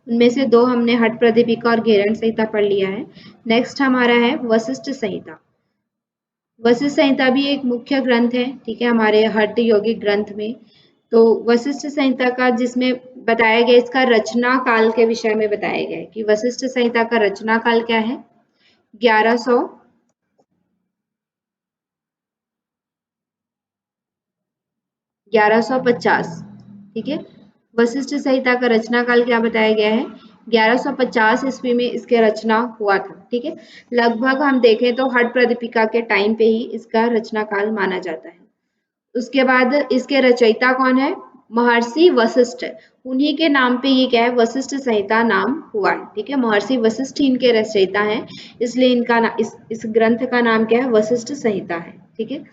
उनमें से दो हमने हठ प्रदीपिका और घेरण संहिता पढ़ लिया है। नेक्स्ट हमारा है वशिष्ठ संहिता। वशिष्ठ संहिता भी एक मुख्य ग्रंथ है, ठीक है, हमारे हठ यौगिक ग्रंथ में। तो वशिष्ठ संहिता का जिसमें बताया गया, इसका रचना काल के विषय में बताया गया है कि वशिष्ठ संहिता का रचना काल क्या है। 1150, ठीक है। वशिष्ठ संहिता का रचना काल क्या बताया गया है, 1150 ईस्वी में इसके रचना हुआ था, ठीक है। लगभग हम देखें तो हठ प्रदीपिका के टाइम पे ही इसका रचना काल माना जाता है। उसके बाद इसके रचयिता कौन है, महर्षि वशिष्ठ। उन्हीं के नाम पे ये क्या है, वशिष्ठ संहिता नाम हुआ है, ठीक है। महर्षि वशिष्ठ इनके रचयिता हैं, इसलिए इनका इस ग्रंथ का नाम क्या है, वशिष्ठ संहिता है, ठीक है।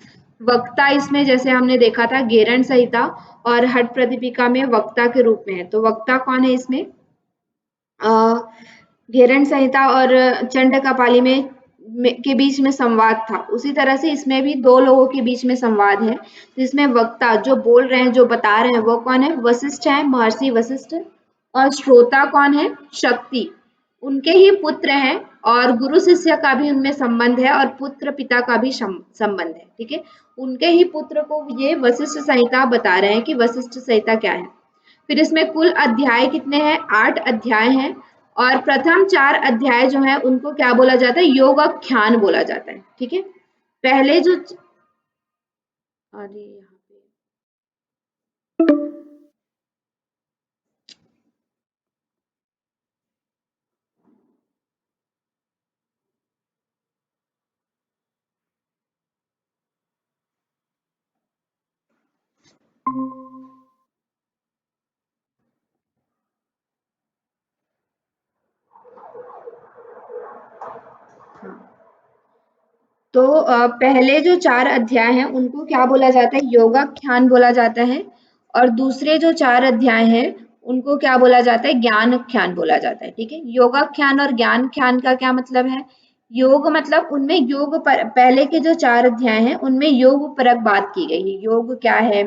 वक्ता इसमें जैसे हमने देखा था घेरण संहिता और हठ प्रदीपिका में वक्ता के रूप में है। तो वक्ता कौन है इसमें, घेरण संहिता और चंड कपाली के बीच में संवाद था, उसी तरह से इसमें भी दो लोगों के बीच में संवाद है, जिसमें वक्ता जो बोल रहे हैं, जो बता रहे हैं, वो कौन है, वशिष्ठ है, महर्षि वशिष्ठ। और श्रोता कौन है, शक्ति, उनके ही पुत्र हैं, और गुरु शिष्य का भी उनमें संबंध है और पुत्र पिता का भी संबंध है, ठीक है। उनके ही पुत्र को ये वशिष्ठ संहिता बता रहे हैं कि वशिष्ठ संहिता क्या है। फिर इसमें कुल अध्याय कितने हैं, 8 अध्याय हैं, और प्रथम 4 अध्याय जो है उनको क्या बोला जाता है, योगाख्यान बोला जाता है, ठीक है। पहले जो अरे यहाँ पे तो पहले जो 4 अध्याय हैं उनको क्या बोला जाता है, योगाख्यान बोला जाता है, और दूसरे जो 4 अध्याय हैं उनको क्या बोला जाता है, ज्ञानख्यान बोला जाता है, ठीक है। योगाख्यान और ज्ञानख्यान का क्या मतलब है, योग मतलब उनमें योग पर, पहले के जो 4 अध्याय हैं उनमें योग परक बात की गई है, योग क्या है,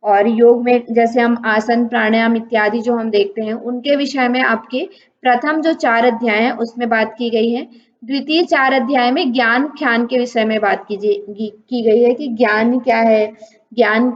और योग में जैसे हम आसन प्राणायाम इत्यादि जो हम देखते हैं उनके विषय में आपके प्रथम जो 4 अध्याय हैं उसमें बात की गई है। द्वितीय 4 अध्याय में ज्ञान ख्यान के विषय में बात की गई है कि ज्ञान क्या है, ज्ञान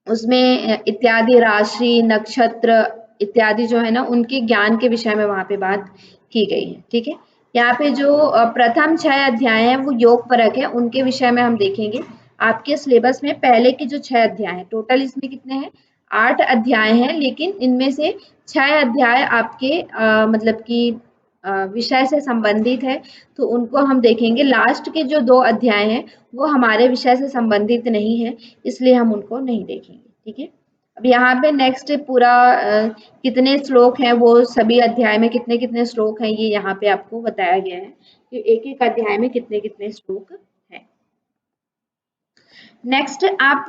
उसमें इत्यादि राशि नक्षत्र इत्यादि जो है ना उनके ज्ञान के विषय में वहां पे बात की गई है, ठीक है। यहाँ पे जो प्रथम 6 अध्याय हैं वो योग परक है, उनके विषय में हम देखेंगे। आपके सिलेबस में पहले के जो 6 अध्याय हैं, टोटल इसमें कितने हैं, 8 अध्याय हैं, लेकिन इनमें से 6 अध्याय आपके मतलब कि विषय से संबंधित है, तो उनको हम देखेंगे। लास्ट के जो 2 अध्याय हैं वो हमारे विषय से संबंधित नहीं है, इसलिए हम उनको नहीं देखेंगे, ठीक है। अब यहाँ पे नेक्स्ट पूरा कितने श्लोक हैं, वो सभी अध्याय में कितने कितने श्लोक हैं ये यहाँ पे आपको बताया गया है कि एक एक अध्याय में कितने कितने श्लोक हैं। नेक्स्ट आप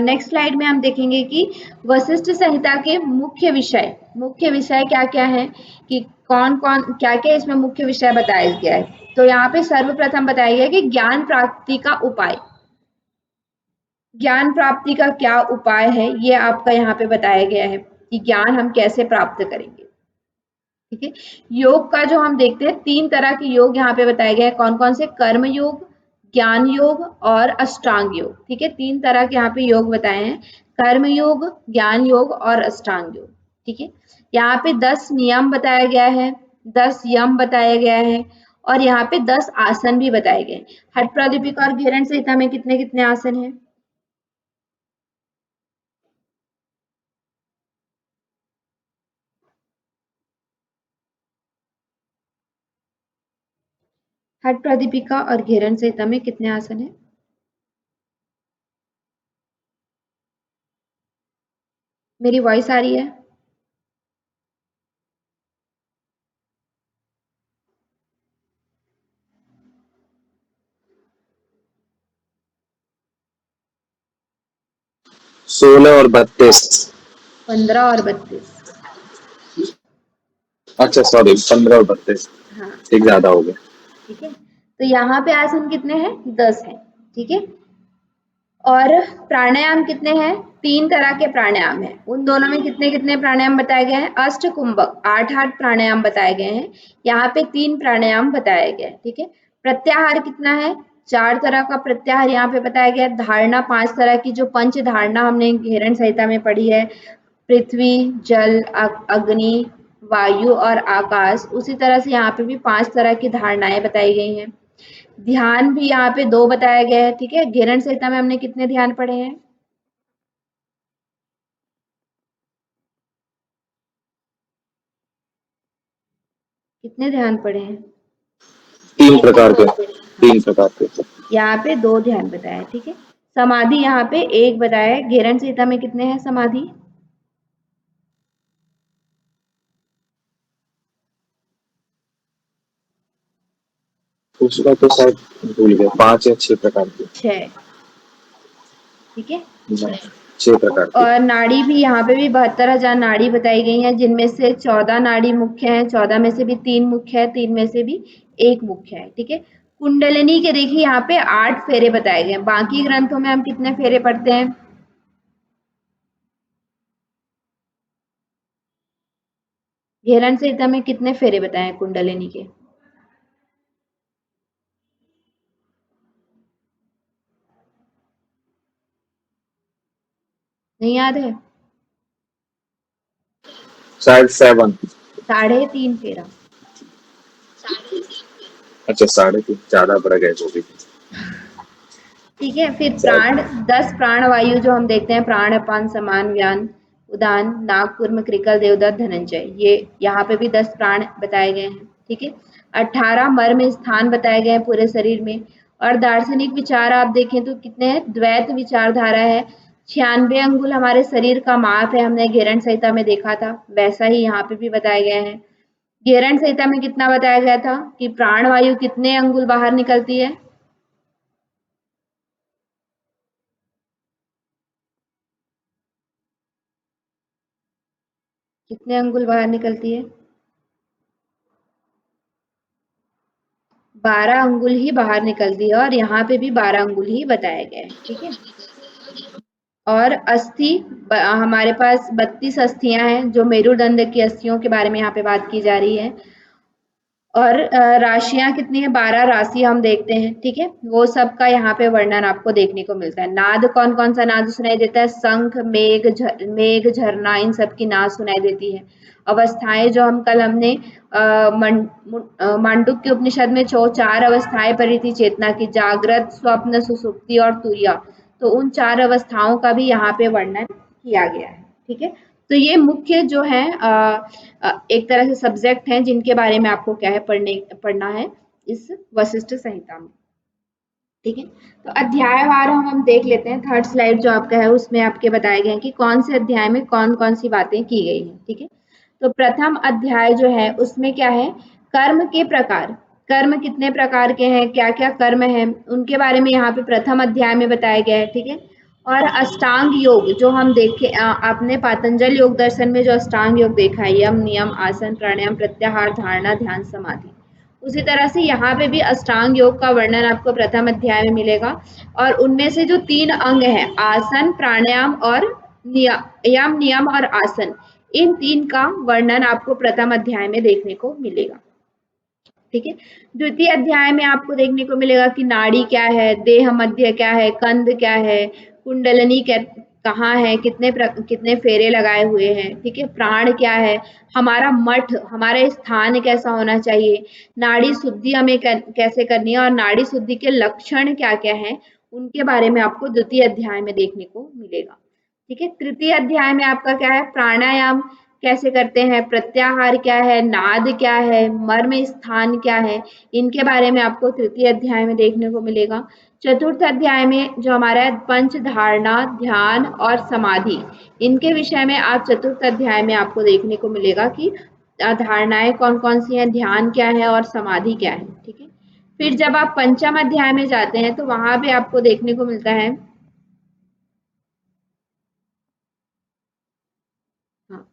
नेक्स्ट स्लाइड में हम देखेंगे कि वशिष्ठ संहिता के मुख्य विषय क्या क्या है, कि कौन कौन क्या क्या इसमें मुख्य विषय बताया गया है। तो यहाँ पे सर्वप्रथम बताया गया है कि ज्ञान प्राप्ति का उपाय, ज्ञान प्राप्ति का क्या उपाय है ये आपका यहाँ पे बताया गया है कि ज्ञान हम कैसे प्राप्त करेंगे, ठीक है। योग का जो हम देखते हैं 3 तरह के योग यहाँ पे बताए गए हैं, कौन कौन से, कर्म योग, ज्ञान योग और अष्टांग योग, ठीक है। 3 तरह के यहाँ पे योग बताए हैं, कर्म योग, ज्ञान योग और अष्टांग योग, ठीक है। यहाँ पे 10 नियम बताया गया है, 10 यम बताया गया है, और यहाँ पे 10 आसन भी बताए गए। हठ प्रदीपिका और घेरण संहिता में कितने कितने आसन है, हठ प्रदीपिका और घेरण संहिता में कितने आसन है, मेरी वॉइस आ रही है। 16 और 32। 15 और 32। अच्छा सॉरी, 15 और 32, हाँ एक ज्यादा हो गया। ठीक है, तो यहाँ पे आसन कितने हैं, 10 हैं, ठीक है। और प्राणायाम कितने हैं, 3 तरह के प्राणायाम है। उन दोनों में कितने कितने प्राणायाम बताए गए हैं? अष्टकुंभक 8 प्राणायाम बताए गए हैं। यहाँ पे 3 प्राणायाम बताए गए हैं। ठीक है। प्रत्याहार कितना है? 4 तरह का प्रत्याहार यहाँ पे बताया गया है। धारणा 5 तरह की, जो पंच धारणा हमने घेरन संहिता में पढ़ी है, पृथ्वी, जल, अग्नि, वायु और आकाश, उसी तरह से यहाँ पे भी 5 तरह की धारणाएं बताई गई हैं। ध्यान भी यहाँ पे 2 बताया गया है। ठीक है। घेरन संहिता में हमने कितने ध्यान पढ़े हैं? कितने ध्यान पढ़े हैं? 3 प्रकार के, हाँ, 3 प्रकार के। यहाँ पे 2 ध्यान बताया है। ठीक है। समाधि यहाँ पे 1 बताया है। घेरन संहिता में कितने हैं समाधि? उसका तो शायद भूल गए, 5 या 6 प्रकार के। 6। ठीक है। 6 प्रकार के। और नाड़ी भी यहाँ पे भी 72,000 नाड़ी बताई गई हैं, जिनमें से 14 नाड़ी मुख्य हैं, 14 में से भी 3 मुख्य है, 3 में से भी 1 मुख्य है। ठीक है। कुंडलिनी के देखिए यहाँ पे 8 फेरे बताए गए हैं। बाकी ग्रंथों में हम कितने फेरे पढ़ते हैं? घेरन संहिता में कितने फेरे बताए हैं कुंडलिनी के? नहीं याद है? शायद 7। 3.5 फेरा। अच्छा, 3.5, ज्यादा बढ़ गए वो भी। ठीक है। फिर शायद। प्राण, 10 प्राण वायु जो हम देखते हैं, प्राण, अपान, समान, व्यान, उदान, नाग, कूर्म, कृकल, देवदत्त, धनंजय, ये यहाँ पे भी 10 प्राण बताए गए हैं। ठीक है। 18 मर्म स्थान बताए गए हैं पूरे शरीर में। और दार्शनिक विचार आप देखें तो कितने हैं? द्वैत विचारधारा है। 96 अंगुल हमारे शरीर का माप है, हमने घेरन संहिता में देखा था, वैसा ही यहाँ पे भी बताया गया है। घेरन संहिता में कितना बताया गया था कि प्राण वायु कितने अंगुल बाहर निकलती है? कितने अंगुल बाहर निकलती है? 12 अंगुल ही बाहर निकलती है, और यहाँ पे भी 12 अंगुल ही बताया गया है। ठीक है। और अस्थि, हमारे पास 32 अस्थियां हैं, जो मेरुदंड की अस्थियों के बारे में यहाँ पे बात की जा रही है। और राशियां कितनी है? 12 राशि हम देखते हैं। ठीक है। वो सब का यहाँ पे वर्णन आपको देखने को मिलता है। नाद कौन कौन सा नाद सुनाई देता है? शंख, मेघ, झरना, इन सब की नाद सुनाई देती है। अवस्थाएं जो हम कल हमने मांडुक्य उपनिषद में 4 अवस्थाएं पढ़ी थी चेतना की, जागृत, स्वप्न, सुसुप्ति और तुर्या। तो उन 4 अवस्थाओं का भी यहाँ पे वर्णन किया गया है। ठीक है। तो ये मुख्य जो है एक तरह से सब्जेक्ट हैं, जिनके बारे में आपको क्या है पढ़ना है इस वशिष्ठ संहिता में। ठीक है। तो अध्यायवार हम देख लेते हैं। थर्ड स्लाइड जो आपका है उसमें आपके बताए गए हैं कि कौन से अध्याय में कौन कौन सी बातें की गई हैं। ठीक है। तो प्रथम अध्याय जो है उसमें क्या है? कर्म के प्रकार। कर्म कितने प्रकार के हैं, क्या क्या कर्म है, उनके बारे में यहाँ पे प्रथम अध्याय में बताया गया है। ठीक है। और अष्टांग योग जो हम देखे, आपने पातंजल योग दर्शन में जो अष्टांग योग देखा है, यम, नियम, आसन, प्राणायाम, प्रत्याहार, धारणा, ध्यान, समाधि, उसी तरह से यहाँ पे भी अष्टांग योग का वर्णन आपको प्रथम अध्याय में मिलेगा। और उनमें से जो 3 अंग हैं, आसन, प्राणायाम और यम, नियम और आसन, इन 3 का वर्णन आपको प्रथम अध्याय में देखने को मिलेगा। ठीक है। द्वितीय अध्याय में आपको देखने को मिलेगा कि नाड़ी क्या है, देह मध्य क्या है, कंद क्या है, कुंडलनी कहाँ है, कितने फेरे लगाए हुए हैं। ठीक है। प्राण क्या है, हमारा मठ, हमारा स्थान कैसा होना चाहिए, नाड़ी शुद्धि हमें कैसे करनी है, और नाड़ी शुद्धि के लक्षण क्या क्या है, उनके बारे में आपको द्वितीय अध्याय में देखने को मिलेगा। ठीक है। तृतीय अध्याय में आपका क्या है? प्राणायाम कैसे करते हैं, प्रत्याहार क्या है, नाद क्या है, मर्म स्थान क्या है, इनके बारे में आपको तृतीय अध्याय में देखने को मिलेगा। चतुर्थ अध्याय में जो हमारा है पंच धारणा, ध्यान और समाधि, इनके विषय में आप चतुर्थ अध्याय में आपको देखने को मिलेगा कि धारणाएं कौन कौन सी हैं, ध्यान क्या है और समाधि क्या है। ठीक है। फिर जब आप पंचम अध्याय में जाते हैं तो वहां पे आपको देखने को मिलता है, हाँ,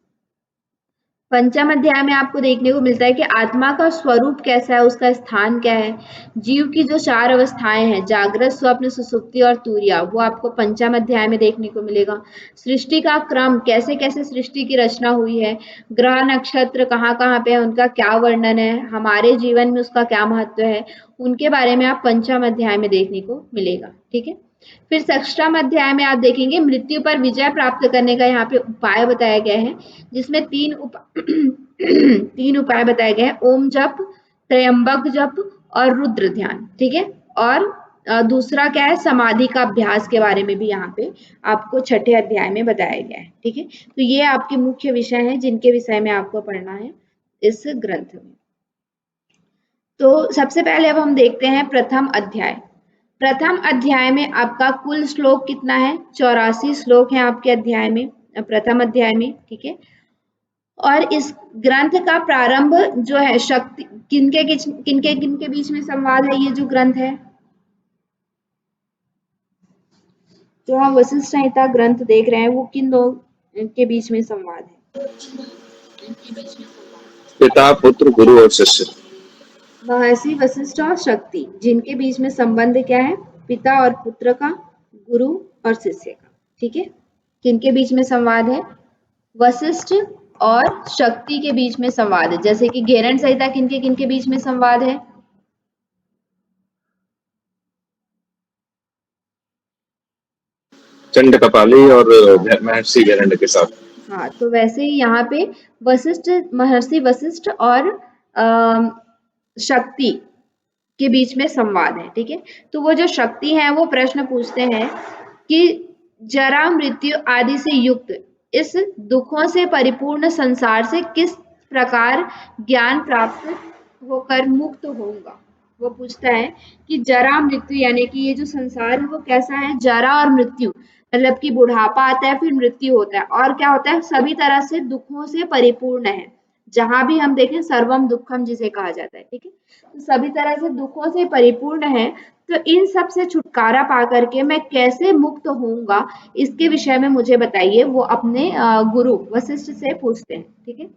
पंचम अध्याय में आपको देखने को मिलता है कि आत्मा का स्वरूप कैसा है, उसका स्थान क्या है, जीव की जो 4 अवस्थाएं हैं, जागृत, स्वप्न, सुषुप्ति और तुर्या, वो आपको पंचम अध्याय में देखने को मिलेगा। सृष्टि का क्रम, कैसे कैसे सृष्टि की रचना हुई है, ग्रह नक्षत्र कहाँ कहाँ पे है, उनका क्या वर्णन है, हमारे जीवन में उसका क्या महत्व है, उनके बारे में आप पंचम अध्याय में देखने को मिलेगा। ठीक है। फिर षष्ठम अध्याय में आप देखेंगे मृत्यु पर विजय प्राप्त करने का यहाँ पे उपाय बताया गया है, जिसमें 3 उपाय बताए गए हैं, ओम जप, त्रयंबक जप और रुद्र ध्यान। ठीक है। और दूसरा क्या है, समाधि का अभ्यास के बारे में भी यहाँ पे आपको छठे अध्याय में बताया गया है। ठीक है। तो ये आपके मुख्य विषय हैं जिनके विषय में आपको पढ़ना है इस ग्रंथ में। तो सबसे पहले अब हम देखते हैं प्रथम अध्याय। प्रथम अध्याय में आपका कुल श्लोक कितना है, 84 श्लोक हैं आपके अध्याय में, प्रथम अध्याय में। ठीक है। और इस ग्रंथ का प्रारंभ जो है शक्ति, किनके बीच में संवाद है, ये जो ग्रंथ है, जो हम वशिष्ठ संहिता ग्रंथ देख रहे हैं, वो किन दो के बीच में संवाद है? पिता, पुत्र, गुरु और शिष्य। महर्षि वशिष्ठ और शक्ति, जिनके बीच में संबंध क्या है, पिता और पुत्र का, गुरु और शिष्य का। ठीक है। किनके बीच में संवाद है, वशिष्ठ और शक्ति के बीच में संवाद है। जैसे कि घेरन संहिता किनके बीच में संवाद है, चंड कपाली और महर्षि गैरंड के साथ। हाँ, तो वैसे ही यहाँ पे वशिष्ठ, महर्षि वशिष्ठ और शक्ति के बीच में संवाद है। ठीक है। तो वो जो शक्ति है वो प्रश्न पूछते हैं कि जरा, मृत्यु आदि से युक्त इस दुखों से परिपूर्ण संसार से किस प्रकार ज्ञान प्राप्त होकर मुक्त होऊंगा। वो पूछता है कि जरा, मृत्यु यानी कि ये जो संसार है वो कैसा है, जरा और मृत्यु मतलब कि बुढ़ापा आता है, फिर मृत्यु होता है, और क्या होता है, सभी तरह से दुखों से परिपूर्ण है। जहां भी हम देखें सर्वम दुखम जिसे कहा जाता है। ठीक है। तो सभी तरह से दुखों से परिपूर्ण है, तो इन सब से छुटकारा पा करके मैं कैसे मुक्त होऊंगा, इसके विषय में मुझे बताइए। वो अपने गुरु वशिष्ठ से पूछते हैं। ठीक है।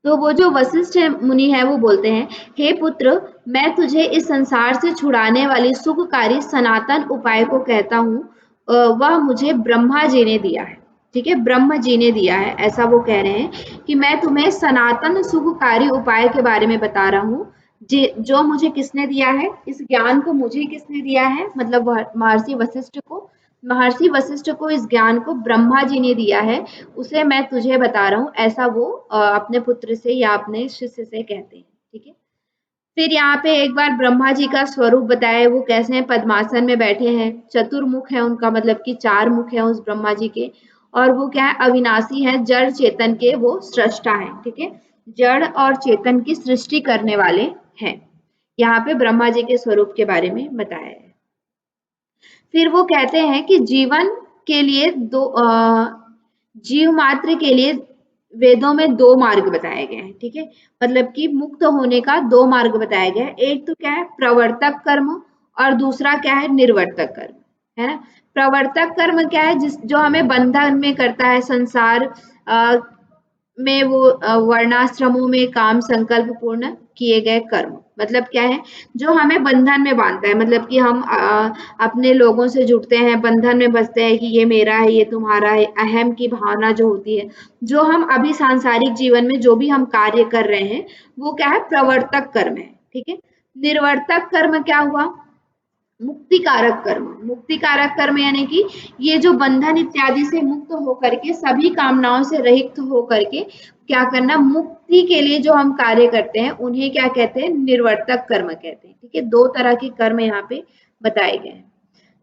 तो वो जो वशिष्ठ मुनि है वो बोलते हैं, हे पुत्र, मैं तुझे इस संसार से छुड़ाने वाली सुखकारी सनातन उपाय को कहता हूँ, वह मुझे ब्रह्मा जी ने दिया है। ठीक है। ब्रह्म जी ने दिया है, ऐसा वो कह रहे हैं कि मैं तुम्हें सनातन सुखकारी उपाय के बारे में बता रहा हूँ, जो मुझे किसने दिया है, इस ज्ञान को मुझे किसने दिया है, मतलब महर्षि वशिष्ठ को। महर्षि वशिष्ठ को इस ज्ञान को ब्रह्मा जी ने दिया है, उसे मैं तुझे बता रहा हूँ, ऐसा वो अपने पुत्र से या अपने शिष्य से कहते हैं। ठीक है। फिर यहाँ पे एक बार ब्रह्मा जी का स्वरूप बताया, वो कैसे हैं, पद्मासन में बैठे हैं, चतुर्मुख है उनका, मतलब कि 4 मुख है उस ब्रह्मा जी के, और वो क्या है, अविनाशी है, जड़ चेतन के वो सृष्टा है। ठीक है। जड़ और चेतन की सृष्टि करने वाले हैं। यहाँ पे ब्रह्मा जी के स्वरूप के बारे में बताया है। फिर वो कहते हैं कि जीवन के लिए जीव मात्र के लिए वेदों में 2 मार्ग बताए गए हैं। ठीक है। मतलब कि मुक्त होने का 2 मार्ग बताया गया है। एक तो क्या है, प्रवर्तक कर्म, और दूसरा क्या है, निर्वर्तक कर्म, है ना। प्रवर्तक कर्म क्या है, जो हमें बंधन में करता है, संसार में वो वर्णाश्रमों में काम संकल्प पूर्ण किए गए कर्म, मतलब क्या है, जो हमें बंधन में बांधता है, मतलब कि हम अपने लोगों से जुड़ते हैं, बंधन में बसते हैं कि ये मेरा है, ये तुम्हारा है, अहम की भावना जो होती है, जो हम अभी सांसारिक जीवन में जो भी हम कार्य कर रहे हैं, वो क्या है, प्रवर्तक कर्म है। ठीक है। निर्वर्तक कर्म क्या हुआ, मुक्ति कारक कर्म। मुक्ति कारक कर्म यानी कि ये जो बंधन इत्यादि से मुक्त होकर के, सभी कामनाओं से रहित होकर के क्या करना, मुक्ति के लिए जो हम कार्य करते हैं, उन्हें क्या कहते हैं, निर्वर्तक कर्म कहते हैं। ठीक है। 2 तरह के कर्म यहाँ पे बताए गए हैं।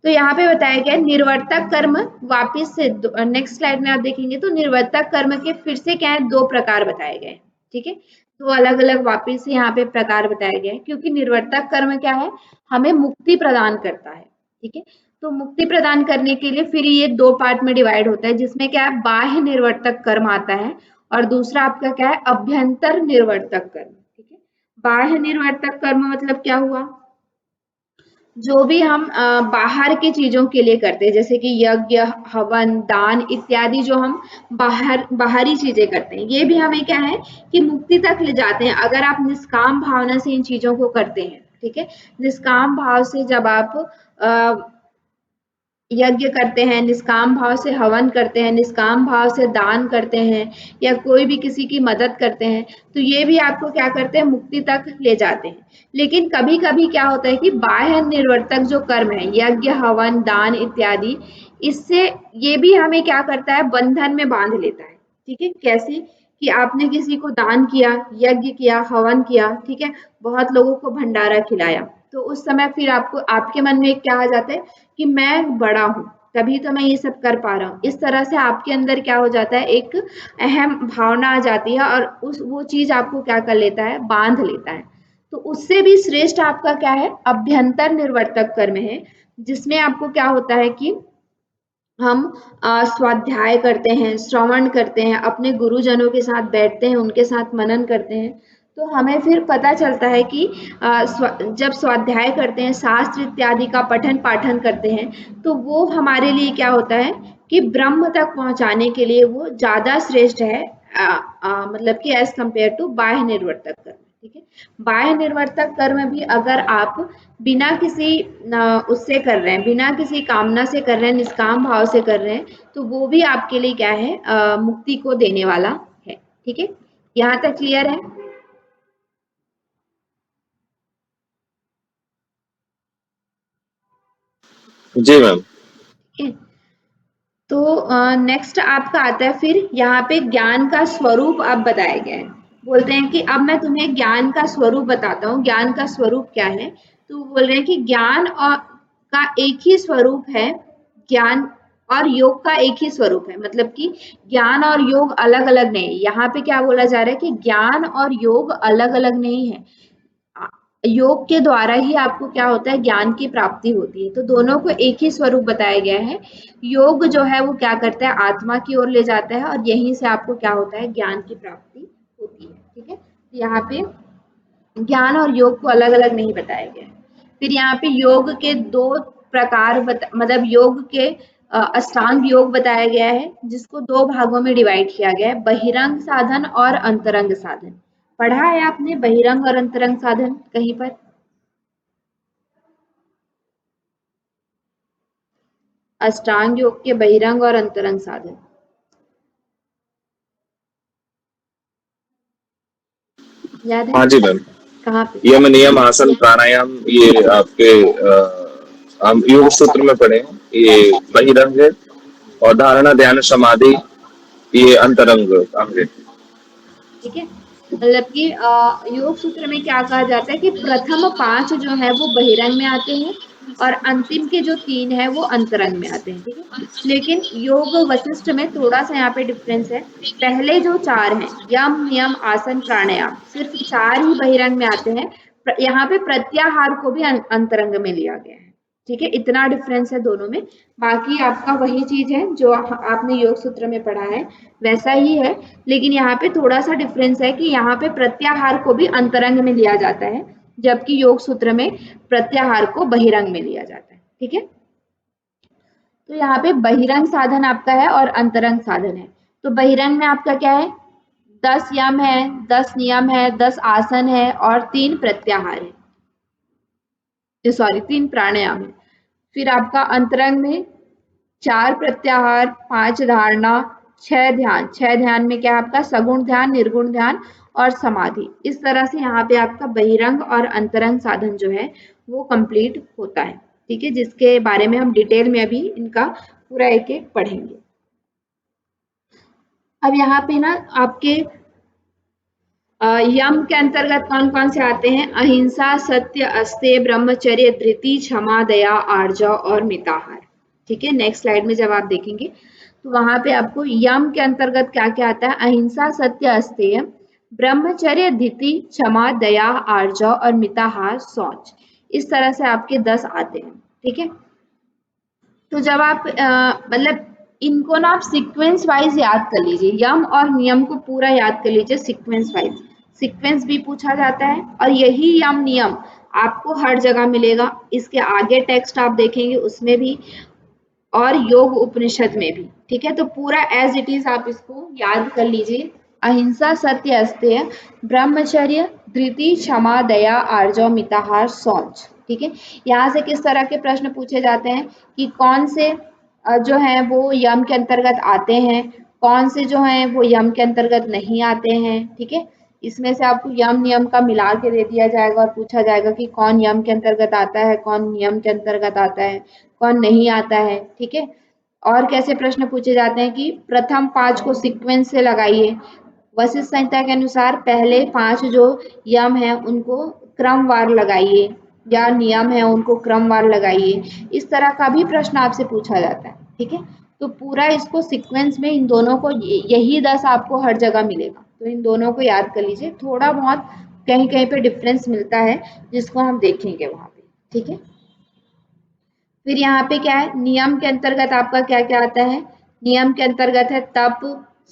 तो यहाँ पे बताया गया निर्वर्तक कर्म, वापिस से नेक्स्ट स्लाइड में आप देखेंगे तो निर्वर्तक कर्म के फिर से क्या है, 2 प्रकार बताए गए। ठीक है। तो अलग अलग वापिस से यहाँ पे प्रकार बताए गए, क्योंकि निर्वर्तक कर्म क्या है, हमें मुक्ति प्रदान करता है। ठीक है। तो मुक्ति प्रदान करने के लिए फिर ये 2 पार्ट में डिवाइड होता है, जिसमें क्या है, बाह्य निर्वर्तक कर्म आता है, और दूसरा आपका क्या है, अभ्यंतर निर्वर्तक कर्म। ठीक है। बाह्य निर्वर्तक कर्म मतलब क्या हुआ, जो भी हम बाहर की चीजों के लिए करते हैं, जैसे कि यज्ञ, हवन, दान इत्यादि, जो हम बाहरी चीजें करते हैं, ये भी हमें क्या है कि मुक्ति तक ले जाते हैं अगर आप निष्काम भावना से इन चीजों को करते हैं। ठीक है, निष्काम भाव से जब आप यज्ञ करते हैं, निष्काम भाव से हवन करते हैं, निष्काम भाव से दान करते हैं, या कोई भी किसी की मदद करते हैं, तो ये भी आपको क्या करते हैं, मुक्ति तक ले जाते हैं। लेकिन कभी कभी क्या होता है कि बाह्य निर्वर्तक जो कर्म है, यज्ञ, हवन, दान इत्यादि, इससे ये भी हमें क्या करता है, बंधन में बांध लेता है। ठीक है, कैसे कि आपने किसी को दान किया, यज्ञ किया, हवन किया, ठीक है, बहुत लोगों को भंडारा खिलाया, तो उस समय फिर आपको आपके मन में क्या आ जाता है कि मैं बड़ा हूँ, तभी तो मैं ये सब कर पा रहा हूँ। इस तरह से आपके अंदर क्या हो जाता है, एक अहम भावना आ जाती है, और वो चीज आपको क्या कर लेता है, बांध लेता है। तो उससे भी श्रेष्ठ आपका क्या है, अभ्यंतर निर्वर्तक कर्म है, जिसमें आपको क्या होता है कि हम स्वाध्याय करते हैं, श्रवण करते हैं, अपने गुरुजनों के साथ बैठते हैं, उनके साथ मनन करते हैं, तो हमें फिर पता चलता है कि जब स्वाध्याय करते हैं, शास्त्र इत्यादि का पठन पाठन करते हैं, तो वो हमारे लिए क्या होता है कि ब्रह्म तक पहुंचाने के लिए वो ज्यादा श्रेष्ठ है, मतलब कि एज कंपेयर टू बाह्य निर्वर्तक कर्म। ठीक है, बाह्य निर्वर्तक कर्म भी अगर आप बिना किसी उससे कर रहे हैं, बिना किसी कामना से कर रहे हैं, निष्काम भाव से कर रहे हैं, तो वो भी आपके लिए क्या है, मुक्ति को देने वाला है। ठीक है, यहाँ तक क्लियर है? जी मैम। ठीक है, तो नेक्स्ट आपका आता है फिर यहाँ पे ज्ञान का स्वरूप अब बताया गया है। बोलते हैं कि अब मैं तुम्हें ज्ञान का स्वरूप बताता हूँ। ज्ञान का स्वरूप क्या है? तो बोल रहे हैं कि ज्ञान और का एक ही स्वरूप है, ज्ञान और योग का एक ही स्वरूप है, मतलब कि ज्ञान और योग अलग अलग नहीं। यहाँ पे क्या बोला जा रहा है कि ज्ञान और योग अलग अलग नहीं है, योग के द्वारा ही आपको क्या होता है, ज्ञान की प्राप्ति होती है। तो दोनों को एक ही स्वरूप बताया गया है। योग जो है वो क्या करता है, आत्मा की ओर ले जाता है, और यहीं से आपको क्या होता है, ज्ञान की प्राप्ति होती है। ठीक है, यहाँ पे ज्ञान और योग को अलग अलग नहीं बताया गया है। फिर यहाँ पे योग के दो प्रकार मतलब योग के अष्टांग योग बताया गया है, जिसको दो भागों में डिवाइड किया गया है, बहिरंग साधन और अंतरंग साधन। पढ़ा है आपने बहिरंग और अंतरंग साधन कहीं पर? अष्टांग योग के बहिरंग और अंतरंग साधन याद है? हाँ जी मैम। कहाँ पे? यम नियम आसन प्राणायाम ये आपके हम योग सूत्र में पढ़े हैं, ये बहिरंग है। और धारणा ध्यान समाधि ये अंतरंग अंग है। ठीक है, मतलब कि योग सूत्र में क्या कहा जाता है कि प्रथम 5 जो है वो बहिरंग में आते हैं, और अंतिम के जो 3 है वो अंतरंग में आते हैं। ठीक है, लेकिन योग वशिष्ठ में थोड़ा सा यहाँ पे डिफरेंस है। पहले जो 4 हैं, यम नियम आसन प्राणायाम, सिर्फ 4 ही बहिरंग में आते हैं। यहाँ पे प्रत्याहार को भी अंतरंग में लिया गया है। ठीक है, इतना डिफरेंस है दोनों में। बाकी आपका वही चीज है जो आपने योग सूत्र में पढ़ा है, वैसा ही है। लेकिन यहाँ पे थोड़ा सा डिफरेंस है कि यहाँ पे प्रत्याहार को भी अंतरंग में लिया जाता है, जबकि योग सूत्र में प्रत्याहार को बहिरंग में लिया जाता है। ठीक है, तो यहाँ पे बहिरंग साधन आपका है और अंतरंग साधन है। तो बहिरंग में आपका क्या है, 10 यम है, 10 नियम है, 10 आसन है, और 3 प्रत्याहार है, सॉरी 3 प्राणायाम है। फिर आपका अंतरंग में 4 प्रत्याहार, 5 धारणा, 6 ध्यान। 6 ध्यान में क्या आपका सगुण ध्यान, निर्गुण ध्यान और समाधि। इस तरह से यहाँ पे आपका बहिरंग और अंतरंग साधन जो है वो कंप्लीट होता है। ठीक है, जिसके बारे में हम डिटेल में अभी इनका पूरा एक एक पढ़ेंगे। अब यहाँ पे ना आपके यम के अंतर्गत कौन कौन से आते हैं, अहिंसा, सत्य, अस्तेय, ब्रह्मचर्य, धृति, क्षमा, दया, आर्जव और मिताहार। ठीक है, नेक्स्ट स्लाइड में जब आप देखेंगे तो वहां पे आपको यम के अंतर्गत क्या क्या आता है, अहिंसा, सत्य, अस्तेय, ब्रह्मचर्य, धृति, क्षमा, दया, आर्जव और मिताहार, शौच। इस तरह से आपके 10 आते हैं। ठीक है, तो जब आप मतलब इनको ना आप सीक्वेंस वाइज याद कर लीजिए, यम और नियम को पूरा याद कर लीजिए सीक्वेंस वाइज। सीक्वेंस भी पूछा जाता है, और यही यम नियम आपको हर जगह मिलेगा। इसके आगे टेक्स्ट आप देखेंगे उसमें भी और योग उपनिषद में भी, ठीक है। तो पूरा एज इट इज आप इसको याद कर लीजिए। अहिंसा, सत्य, अस्तेय, ब्रह्मचर्य, धृति, क्षमा, दया, आर्जव, मिताहार, शौच, ठीक है। यहाँ से किस तरह के प्रश्न पूछे जाते हैं कि कौन से जो है वो यम के अंतर्गत आते हैं, कौन से जो है वो यम के अंतर्गत नहीं आते हैं, ठीक है। इसमें से आपको यम नियम का मिला के दे दिया जाएगा और पूछा जाएगा कि कौन यम के अंतर्गत आता है, कौन नियम के अंतर्गत आता है, कौन नहीं आता है, ठीक है। और कैसे प्रश्न पूछे जाते हैं कि प्रथम 5 को सीक्वेंस से लगाइए। वशिष्ठ संहिता के अनुसार पहले 5 जो यम है उनको क्रमवार लगाइए, या नियम है उनको क्रमवार लगाइए। इस तरह का भी प्रश्न आपसे पूछा जाता है, ठीक है। तो पूरा इसको सीक्वेंस में इन दोनों को, यही 10 आपको हर जगह मिलेगा, तो इन दोनों को याद कर लीजिए। थोड़ा बहुत कहीं कहीं पे डिफरेंस मिलता है जिसको हम देखेंगे वहां पे, ठीक है। फिर यहाँ पे क्या है, नियम के अंतर्गत आपका क्या क्या आता है। नियम के अंतर्गत है तप,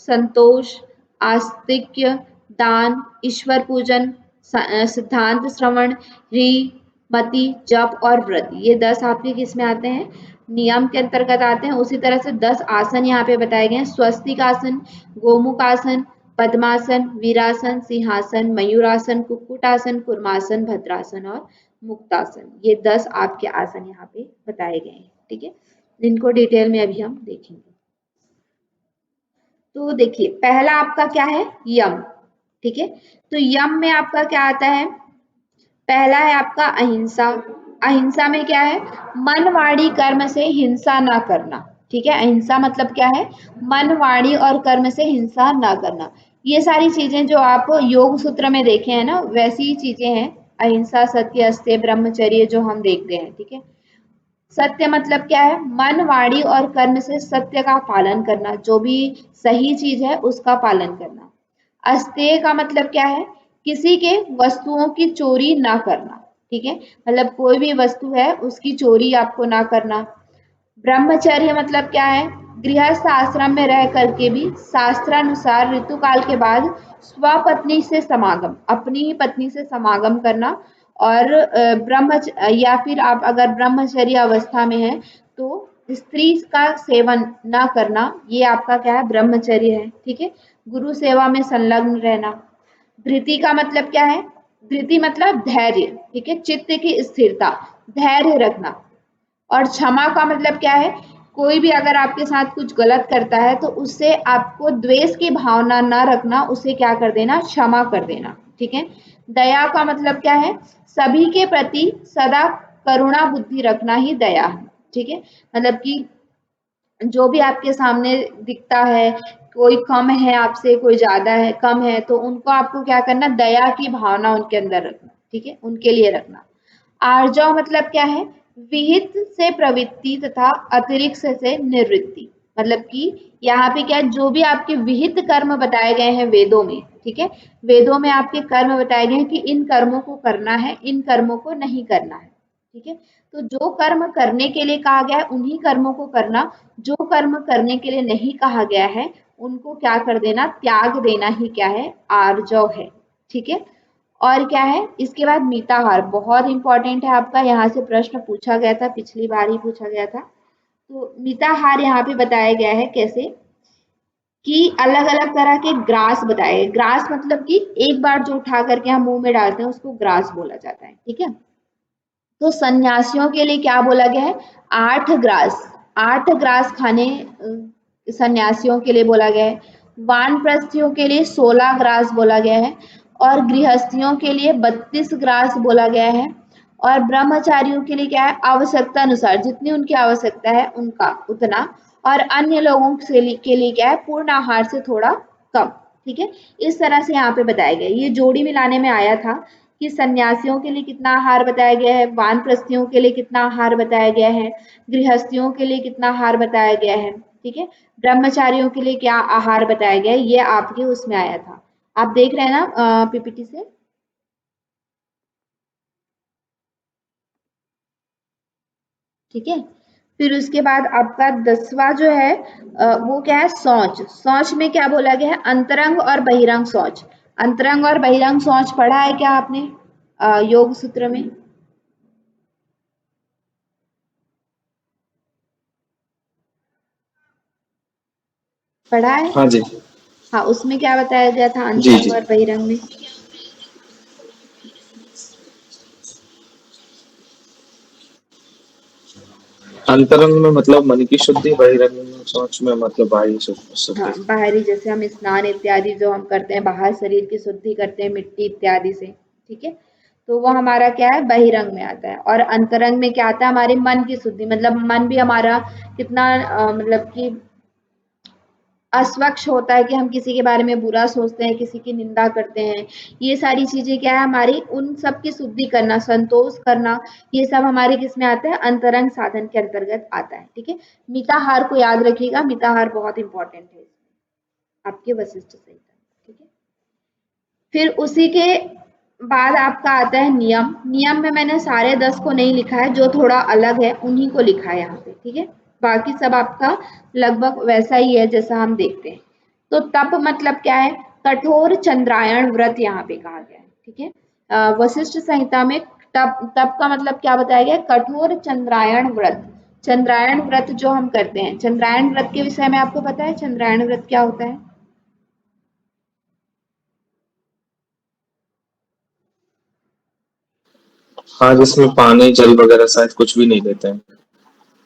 संतोष, आस्तिक्य, दान, ईश्वर पूजन, सिद्धांत श्रवण, री, मति, जप और व्रत। ये 10 आपके किस में आते हैं, नियम के अंतर्गत आते हैं। उसी तरह से 10 आसन यहाँ पे बताए गए हैं। स्वस्तिक आसन, गोमुख आसन, पद्मासन, वीरासन, सिंहासन, मयूरासन, कुक्कुटासन, कुर्मासन, भद्रासन और मुक्तासन। ये 10 आपके आसन यहाँ पे बताए गए हैं, ठीक है। इनको डिटेल में अभी हम देखेंगे। तो देखिए पहला आपका क्या है, यम, ठीक है। तो यम में आपका क्या आता है, पहला है आपका अहिंसा। अहिंसा में क्या है, मन वाणी कर्म से हिंसा ना करना, ठीक है। अहिंसा मतलब क्या है, मन वाणी और कर्म से हिंसा ना करना। ये सारी चीजें जो आप योग सूत्र में देखे हैं ना, वैसी ही चीजें हैं। अहिंसा, सत्य, अस्तेय, ब्रह्मचर्य जो हम देखते हैं, ठीक है। सत्य मतलब क्या है, मन वाणी और कर्म से सत्य का पालन करना, जो भी सही चीज है उसका पालन करना। अस्तेय का मतलब क्या है, किसी के वस्तुओं की चोरी ना करना, ठीक है। मतलब कोई भी वस्तु है उसकी चोरी आपको ना करना। ब्रह्मचर्य मतलब क्या है, गृहस्थ आश्रम में रह करके भी शास्त्रानुसार ऋतुकाल के बाद स्वपत्नी से समागम, अपनी ही पत्नी से समागम करना। और ब्रह्म या फिर आप अगर ब्रह्मचर्य अवस्था में है तो स्त्री का सेवन ना करना, ये आपका क्या है, ब्रह्मचर्य है, ठीक है। गुरु सेवा में संलग्न रहना। धृति का मतलब क्या है, धृति मतलब धैर्य, ठीक है, चित्त की स्थिरता, धैर्य रखना। और क्षमा का मतलब क्या है, कोई भी अगर आपके साथ कुछ गलत करता है तो उससे आपको द्वेष की भावना ना रखना, उसे क्या कर देना, क्षमा कर देना, ठीक है। दया का मतलब क्या है, सभी के प्रति सदा करुणा बुद्धि रखना ही दया है, ठीक है। मतलब कि जो भी आपके सामने दिखता है, कोई कम है आपसे, कोई ज्यादा है, कम है, तो उनको आपको क्या करना, दया की भावना उनके अंदर रखना, ठीक है, उनके लिए रखना। आर्जव मतलब क्या है, विहित से प्रवृत्ति तथा अतिरिक्त से निवृत्ति। मतलब कि यहाँ पे क्या है, जो भी आपके विहित कर्म बताए गए हैं वेदों में, ठीक है, वेदों में आपके कर्म बताए गए हैं कि इन कर्मों को करना है, इन कर्मों को नहीं करना है, ठीक है। तो जो कर्म करने के लिए कहा गया है उन्हीं कर्मों को करना, जो कर्म करने के लिए नहीं कहा गया है उनको क्या कर देना, त्याग देना ही क्या है, आर्जव है, ठीक है। और क्या है, इसके बाद मिताहार बहुत इंपॉर्टेंट है आपका, यहाँ से प्रश्न पूछा गया था, पिछली बार ही पूछा गया था। तो मिताहार यहाँ पे बताया गया है कैसे, कि अलग अलग तरह के ग्रास बताए गए। ग्रास मतलब कि एक बार जो उठा करके हम मुंह में डालते हैं उसको ग्रास बोला जाता है, ठीक है। तो सन्यासियों के लिए क्या बोला गया है, 8 ग्रास, 8 ग्रास खाने सन्यासियों के लिए बोला गया है। वानप्रस्थियों के लिए 16 ग्रास बोला गया है और गृहस्थियों के लिए 32 ग्रास बोला गया है। और ब्रह्मचारियों के लिए क्या है, आवश्यकता अनुसार जितनी उनकी आवश्यकता है उनका उतना। और अन्य लोगों के लिए क्या है, पूर्ण आहार से थोड़ा कम, ठीक है। इस तरह से यहाँ पे बताया गया, ये जोड़ी मिलाने में आया था कि सन्यासियों के लिए कितना आहार बताया गया है, वानप्रस्थियों के लिए कितना आहार बताया गया है, गृहस्थियों के लिए कितना आहार बताया गया है, ठीक है। ब्रह्मचारियों के लिए क्या आहार बताया गया है, ये आपके उसमें आया था। आप देख रहे हैं ना पीपीटी से, ठीक है। फिर उसके बाद आपका 10वां जो है वो क्या है, शौच। शौच में क्या बोला गया है, अंतरंग और बहिरंग शौच। अंतरंग और बहिरंग शौच पढ़ा है क्या आपने योग सूत्र में, पढ़ा है? हाँ जी। हाँ, उसमें क्या बताया गया था जी अंतरंग जी। और बहिरंग में? अंतरंग में मतलब मन की शुद्धि, बहिरंग में सोच में मतलब बाह्य हाँ, शुद्धि। बाहरी जैसे हम स्नान इत्यादि जो हम करते हैं, बाहर शरीर की शुद्धि करते हैं मिट्टी इत्यादि से, ठीक है? तो वो हमारा क्या है, बहिरंग में आता है। और अंतरंग में क्या आता है, हमारे मन की शुद्धि, मतलब मन भी हमारा कितना मतलब कि अस्वच्छ होता है कि हम किसी के बारे में बुरा सोचते हैं, किसी की निंदा करते हैं। ये सारी चीजें क्या है, हमारी उन सब की शुद्धि करना, संतोष करना, ये सब हमारे किस में आता है, अंतरंग साधन के अंतर्गत आता है, ठीक है? मिताहार को याद रखिएगा, मिताहार बहुत इंपॉर्टेंट है आपके वशिष्ठ संहिता, ठीक है? फिर उसी के बाद आपका आता है नियम। नियम में मैंने सारे 10 को नहीं लिखा है, जो थोड़ा अलग है उन्हीं को लिखा है यहाँ पे, ठीक है? बाकी सब आपका लगभग वैसा ही है जैसा हम देखते हैं। तो तप मतलब क्या है, कठोर चंद्रायण व्रत यहाँ पे कहा गया है, ठीक है? वशिष्ठ संहिता में तप तप का मतलब क्या बताया गया, कठोर चंद्रायण व्रत। चंद्रायण व्रत जो हम करते हैं, चंद्रायण व्रत के विषय में आपको पता है चंद्रायण व्रत क्या होता है? हाँ, जिसमें पानी जल वगैरह शायद कुछ भी नहीं लेते हैं,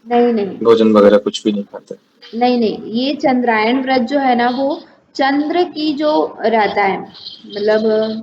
नहीं नहीं, भोजन वगैरह कुछ भी नहीं खाते। नहीं नहीं, ये चंद्रायण व्रत जो है ना, वो चंद्र की जो रहता है, मतलब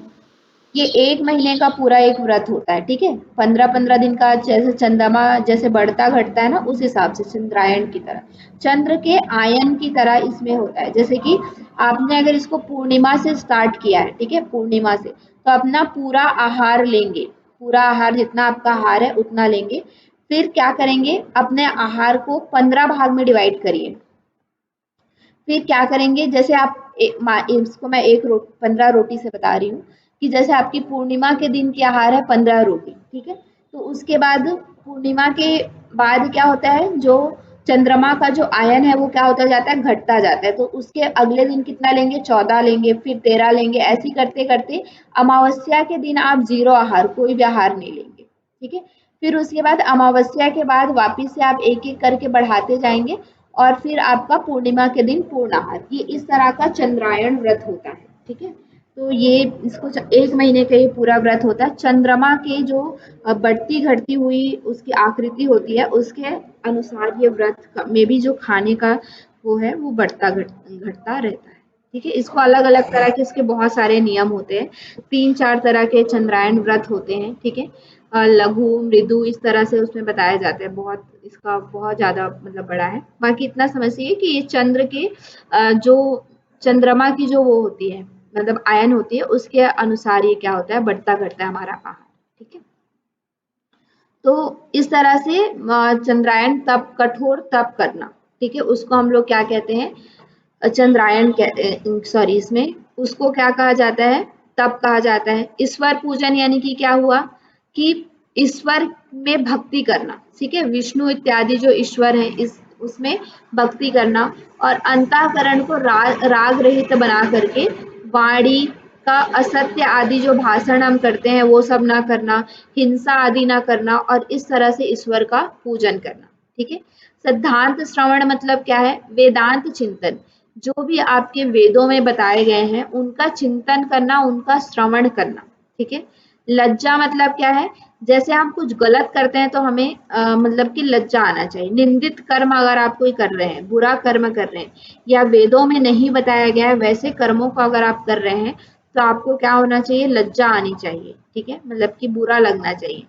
ये 1 महीने का पूरा एक व्रत होता है, ठीक है? 15-15 दिन का, जैसे चंद्रमा जैसे बढ़ता घटता है ना, उस हिसाब से चंद्रायण की तरह, चंद्र के आयन की तरह इसमें होता है। जैसे कि आपने अगर इसको पूर्णिमा से स्टार्ट किया है, ठीक है? पूर्णिमा से, तो अपना पूरा आहार लेंगे, पूरा आहार जितना आपका आहार है उतना लेंगे। फिर क्या करेंगे, अपने आहार को 15 भाग में डिवाइड करिए। फिर क्या करेंगे, जैसे आप इसको मैं 15 रोटी से बता रही हूँ, कि जैसे आपकी पूर्णिमा के दिन की आहार है 15 रोटी, ठीक है? तो उसके बाद पूर्णिमा के बाद क्या होता है, जो चंद्रमा का जो आयन है वो क्या होता जाता है, घटता जाता है। तो उसके अगले दिन कितना लेंगे, 14 लेंगे, फिर 13 लेंगे, ऐसे करते करते अमावस्या के दिन आप जीरो आहार, कोई भी आहार नहीं लेंगे, ठीक है? फिर उसके बाद अमावस्या के बाद वापिस से आप एक एक करके बढ़ाते जाएंगे, और फिर आपका पूर्णिमा के दिन पूर्ण आहार। ये इस तरह का चंद्रायण व्रत होता है, ठीक है? तो ये इसको 1 महीने का ये पूरा व्रत होता है। चंद्रमा के जो बढ़ती घटती हुई उसकी आकृति होती है, उसके अनुसार ये व्रत में भी जो खाने का वो है, वो बढ़ता घटता रहता है, ठीक है? इसको अलग अलग तरह के इसके बहुत सारे नियम होते हैं, 3-4 तरह के चंद्रायण व्रत होते हैं, ठीक है? लघु मृदु इस तरह से उसमें बताया जाता है, बहुत इसका बहुत ज्यादा मतलब बड़ा है। बाकी इतना समझिए कि ये चंद्र के जो चंद्रमा की जो वो होती है, मतलब आयन होती है, उसके अनुसार ये क्या होता है, बढ़ता घटता है हमारा आहार, ठीक है? तो इस तरह से चंद्रायन तप, कठोर तप करना, ठीक है? उसको हम लोग क्या कहते हैं, चंद्रायन सॉरी, इसमें उसको क्या कहा जाता है, तप कहा जाता है। ईश्वर पूजन यानी कि क्या हुआ, कि ईश्वर में भक्ति करना, ठीक है? विष्णु इत्यादि जो ईश्वर है, इस उसमें भक्ति करना, और अंतःकरण को राग रहित बना करके वाणी का असत्य आदि जो भाषण हम करते हैं वो सब ना करना, हिंसा आदि ना करना, और इस तरह से ईश्वर का पूजन करना, ठीक है? सिद्धांत श्रवण मतलब क्या है, वेदांत चिंतन, जो भी आपके वेदों में बताए गए हैं उनका चिंतन करना, उनका श्रवण करना, ठीक है? लज्जा मतलब क्या है, जैसे हम कुछ गलत करते हैं तो हमें मतलब कि लज्जा आना चाहिए। निंदित कर्म अगर आप कोई कर रहे हैं, बुरा कर्म कर रहे हैं, या वेदों में नहीं बताया गया है वैसे कर्मों को अगर आप कर रहे हैं, तो आपको क्या होना चाहिए, लज्जा आनी चाहिए, ठीक है? मतलब कि बुरा लगना चाहिए।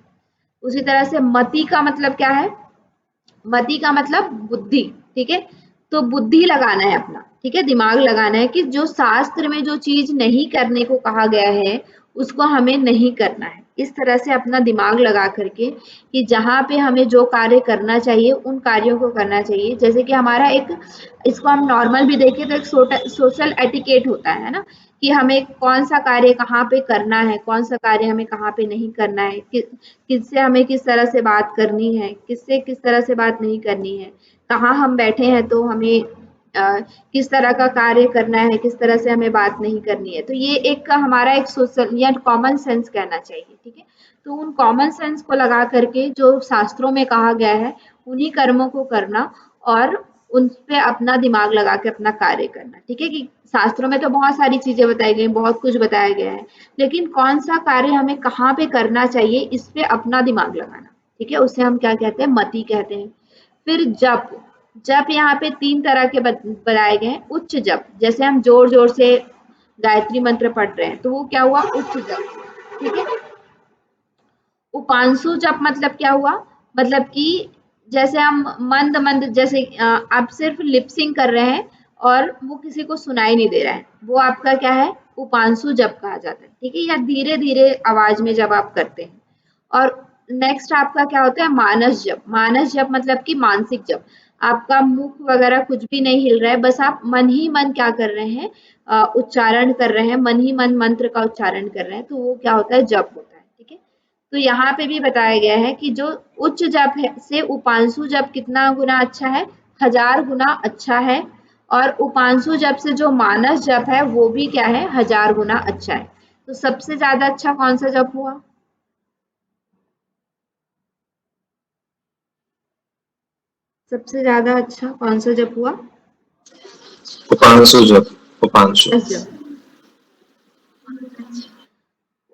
उसी तरह से मति का मतलब क्या है, मति का मतलब बुद्धि, ठीक है? तो बुद्धि लगाना है अपना, ठीक है? दिमाग लगाना है कि जो शास्त्र में जो चीज नहीं करने को कहा गया है उसको हमें नहीं करना है। इस तरह से अपना दिमाग लगा करके कि जहाँ पे हमें जो कार्य करना चाहिए उन कार्यों को करना चाहिए। जैसे कि हमारा एक, इसको हम नॉर्मल भी देखें तो एक सोशल एटिकेट होता है ना, कि हमें कौन सा कार्य कहाँ पे करना है, कौन सा कार्य हमें कहाँ पे नहीं करना है, किससे हमें किस तरह से बात करनी है, किससे किस तरह से बात नहीं करनी है, कहाँ हम बैठे हैं तो हमें किस तरह का कार्य करना है, किस तरह से हमें बात नहीं करनी है। तो ये एक हमारा एक सोशल या कॉमन सेंस कहना चाहिए, ठीक है? तो उन कॉमन सेंस को लगा करके जो शास्त्रों में कहा गया है उन्हीं कर्मों को करना, और उन पे अपना दिमाग लगा के अपना कार्य करना। ठीक है, कि शास्त्रों में तो बहुत सारी चीजें बताई गई, बहुत कुछ बताया गया है, लेकिन कौन सा कार्य हमें कहाँ पे करना चाहिए इस पे अपना दिमाग लगाना। ठीक है, उसे हम क्या कहते हैं, मति कहते हैं। फिर जप, जप यहाँ पे 3 तरह के बताए गए हैं। उच्च जप, जैसे हम जोर जोर से गायत्री मंत्र पढ़ रहे हैं तो वो क्या हुआ, उच्च जप। ठीक है, उपांशु जप मतलब क्या हुआ, मतलब कि जैसे हम मंद मंद, जैसे आप सिर्फ लिपसिंग कर रहे हैं और वो किसी को सुनाई नहीं दे रहा है, वो आपका क्या है, उपांशु जप कहा जाता है। ठीक है, या धीरे धीरे आवाज में जब आप करते हैं। और नेक्स्ट आपका क्या होता है, मानस जप। मानस जप मतलब कि मानसिक जप, आपका मुख वगैरह कुछ भी नहीं हिल रहा है, बस आप मन ही मन क्या कर रहे हैं, उच्चारण कर रहे हैं, मन ही मन मंत्र का उच्चारण कर रहे हैं, तो वो क्या होता है, जप होता है। ठीक है, तो यहाँ पे भी बताया गया है कि जो उच्च जप है से उपांशु जप कितना गुना अच्छा है, 1000 गुना अच्छा है। और उपांशु जप से जो मानस जप है वो भी क्या है, 1000 गुना अच्छा है। तो सबसे ज्यादा अच्छा कौन सा जप हुआ, सबसे ज्यादा अच्छा कौन सा जप हुआ, उपांशु जप, उपांशु। जप।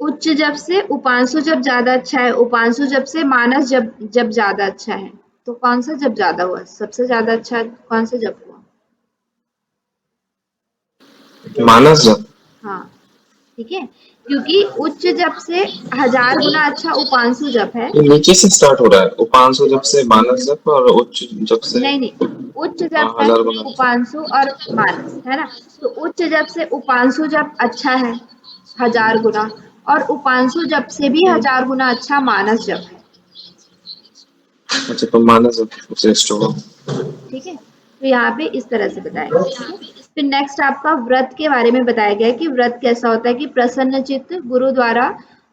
उच्च जप से उपांशु जप ज्यादा अच्छा है, उपांशु जप से मानस जप जप ज्यादा अच्छा है। तो कौन सा जप ज्यादा हुआ, सबसे ज्यादा अच्छा कौन सा जप हुआ, मानस जप। हाँ। ठीक है, क्योंकि उच्च जप से 1000 गुना अच्छा उपांशु जप है। ये नीचे से स्टार्ट हो रहा है, उपांशु जप से मानस जप और उच्च जप से नहीं नहीं, उच्च जप है, 1000 गुना। उपांशु और मानस है ना। तो उच्च जप से उपांशु जप अच्छा है 1000 गुना, और उपांशु जप से भी 1000 गुना अच्छा मानस जप है। अच्छा, तो मानस जप श्रेष्ठ होगा। ठीक है, तो यहाँ पे इस तरह से बताया गया। ठीक है, फिर नेक्स्ट आपका व्रत के बारे में बताया गया है कि व्रत कैसा होता है, कि प्रसन्न चित्त गुरु द्वारा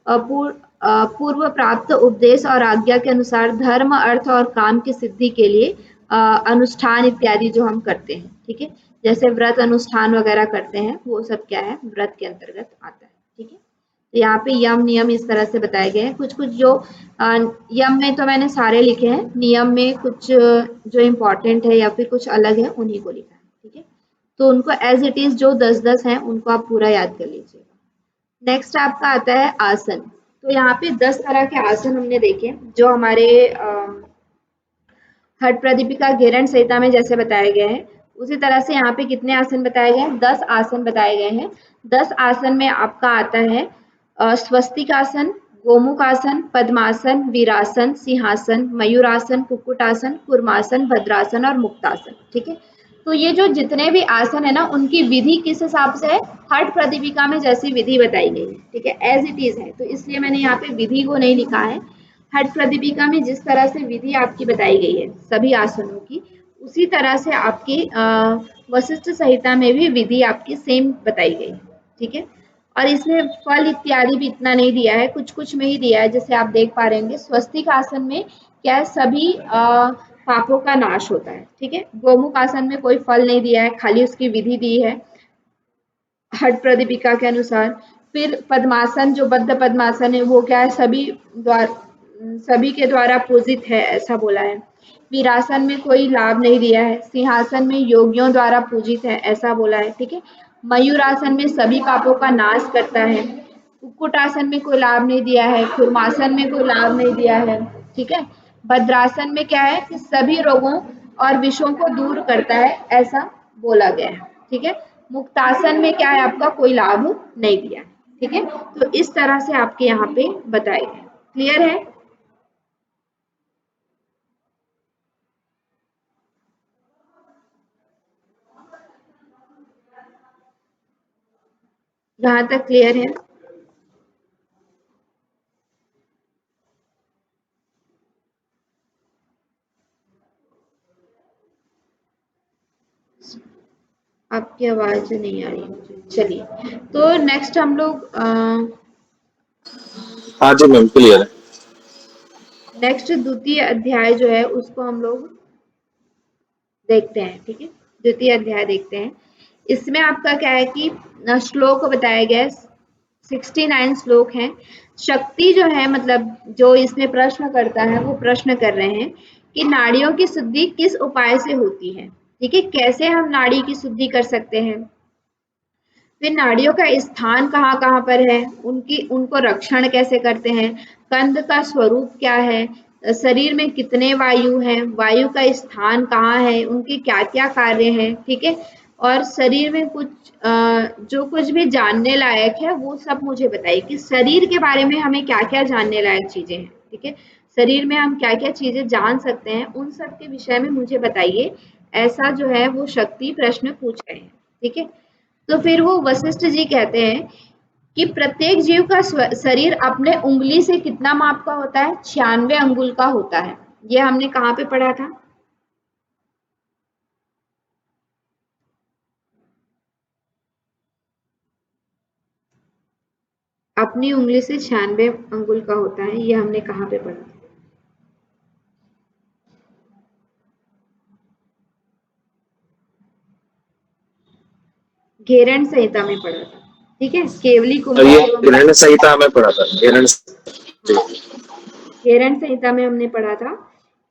पूर्व प्राप्त उपदेश और आज्ञा के अनुसार धर्म अर्थ और काम की सिद्धि के लिए अनुष्ठान इत्यादि जो हम करते हैं। ठीक है, जैसे व्रत अनुष्ठान वगैरह करते हैं, वो सब क्या है, व्रत के अंतर्गत आता है। ठीक है, तो यहाँ पे यम नियम इस तरह से बताए गए हैं। कुछ कुछ जो यम में तो मैंने सारे लिखे हैं, नियम में कुछ जो इम्पोर्टेंट है या फिर कुछ अलग है उन्हीं को लिखा है। ठीक है, तो उनको एज इट इज जो 10-10 हैं उनको आप पूरा याद कर लीजिएगा। नेक्स्ट आपका आता है आसन। तो यहाँ पे 10 तरह के आसन हमने देखे जो हमारे हठ प्रदीपिका घेरण संहिता में जैसे बताए गए हैं, उसी तरह से यहाँ पे कितने आसन बताए गए हैं, 10 आसन बताए गए हैं। 10 आसन में आपका आता है स्वस्तिक आसन, गोमुख आसन, पद्मासन, वीरासन, सिंहासन, मयूरासन, कुक्कुटासन, कूर्मासन, भद्रासन और मुक्तासन। ठीक है, तो ये जो जितने भी आसन है ना, उनकी विधि किस हिसाब से है, हठ प्रदीपिका में जैसी विधि बताई गई है। ठीक है, एज इट इज है, तो इसलिए मैंने यहाँ पे विधि को नहीं लिखा है। हठ प्रदीपिका में जिस तरह से विधि आपकी बताई गई है सभी आसनों की, उसी तरह से आपकी वशिष्ठ संहिता में भी विधि आपकी सेम बताई गई है। ठीक है, और इसमें फल इत्यादि भी इतना नहीं दिया है, कुछ कुछ में ही दिया है। जैसे आप देख पा रहे होंगे स्वस्तिक आसन में क्या है, सभी पापों का नाश होता है। ठीक है, गोमुख आसन में कोई फल नहीं दिया है, खाली उसकी विधि दी है हठ प्रदीपिका के अनुसार। फिर पद्मासन, जो बद्ध पद्मासन है, वो क्या है, सभी के द्वारा पूजित है ऐसा बोला है। वीरासन में कोई लाभ नहीं दिया है, सिंहासन में योगियों द्वारा पूजित है ऐसा बोला है। ठीक है, मयूरासन में सभी पापों का नाश करता है, कुक्कुटासन में कोई लाभ नहीं दिया है, खुरमासन में कोई लाभ नहीं दिया है। ठीक है, भद्रासन में क्या है कि सभी रोगों और विषयों को दूर करता है ऐसा बोला गया है। ठीक है, मुक्तासन में क्या है, आपका कोई लाभ नहीं दिया। ठीक है, तो इस तरह से आपके यहाँ पे बताए गए। क्लियर है, यहाँ तक क्लियर है। आपकी आवाज नहीं आ रही मुझे, चलिए। तो नेक्स्ट हम लोग हाँ जी मैम, क्लियर है। नेक्स्ट द्वितीय अध्याय जो है उसको हम लोग देखते हैं। ठीक है, द्वितीय अध्याय देखते हैं। इसमें आपका क्या है कि श्लोक बताया गया है, 69 श्लोक हैं। शक्ति जो है, मतलब जो इसमें प्रश्न करता है वो प्रश्न कर रहे हैं कि नाड़ियों की शुद्धि किस उपाय से होती है। ठीक है, कैसे हम नाड़ी की शुद्धि कर सकते हैं, फिर नाड़ियों का स्थान कहाँ कहाँ पर है, उनको रक्षण कैसे करते हैं, कंद का स्वरूप क्या है, शरीर में कितने वायु हैं, वायु का स्थान कहाँ है, उनके क्या क्या कार्य हैं, ठीक है। और शरीर में जो कुछ भी जानने लायक है वो सब मुझे बताइए कि शरीर के बारे में हमें क्या क्या जानने लायक चीजें हैं, ठीक है। शरीर में हम क्या क्या चीजें जान सकते हैं, उन सब के विषय में मुझे बताइए। ऐसा जो है वो शक्ति प्रश्न पूछ रहे हैं, ठीक है। तो फिर वो वशिष्ठ जी कहते हैं कि प्रत्येक जीव का शरीर अपने उंगली से कितना माप का होता है, 96 अंगुल का होता है। ये हमने कहाँ पे पढ़ा था, अपनी उंगली से 96 अंगुल का होता है, ये हमने कहाँ पे पढ़ा था, घेरण संहिता में पढ़ा था, ठीक है। केवली तो ये कुमार ग्रहण संहिता में पढ़ा था, ग्रहण। घेरण संहिता में हमने पढ़ा था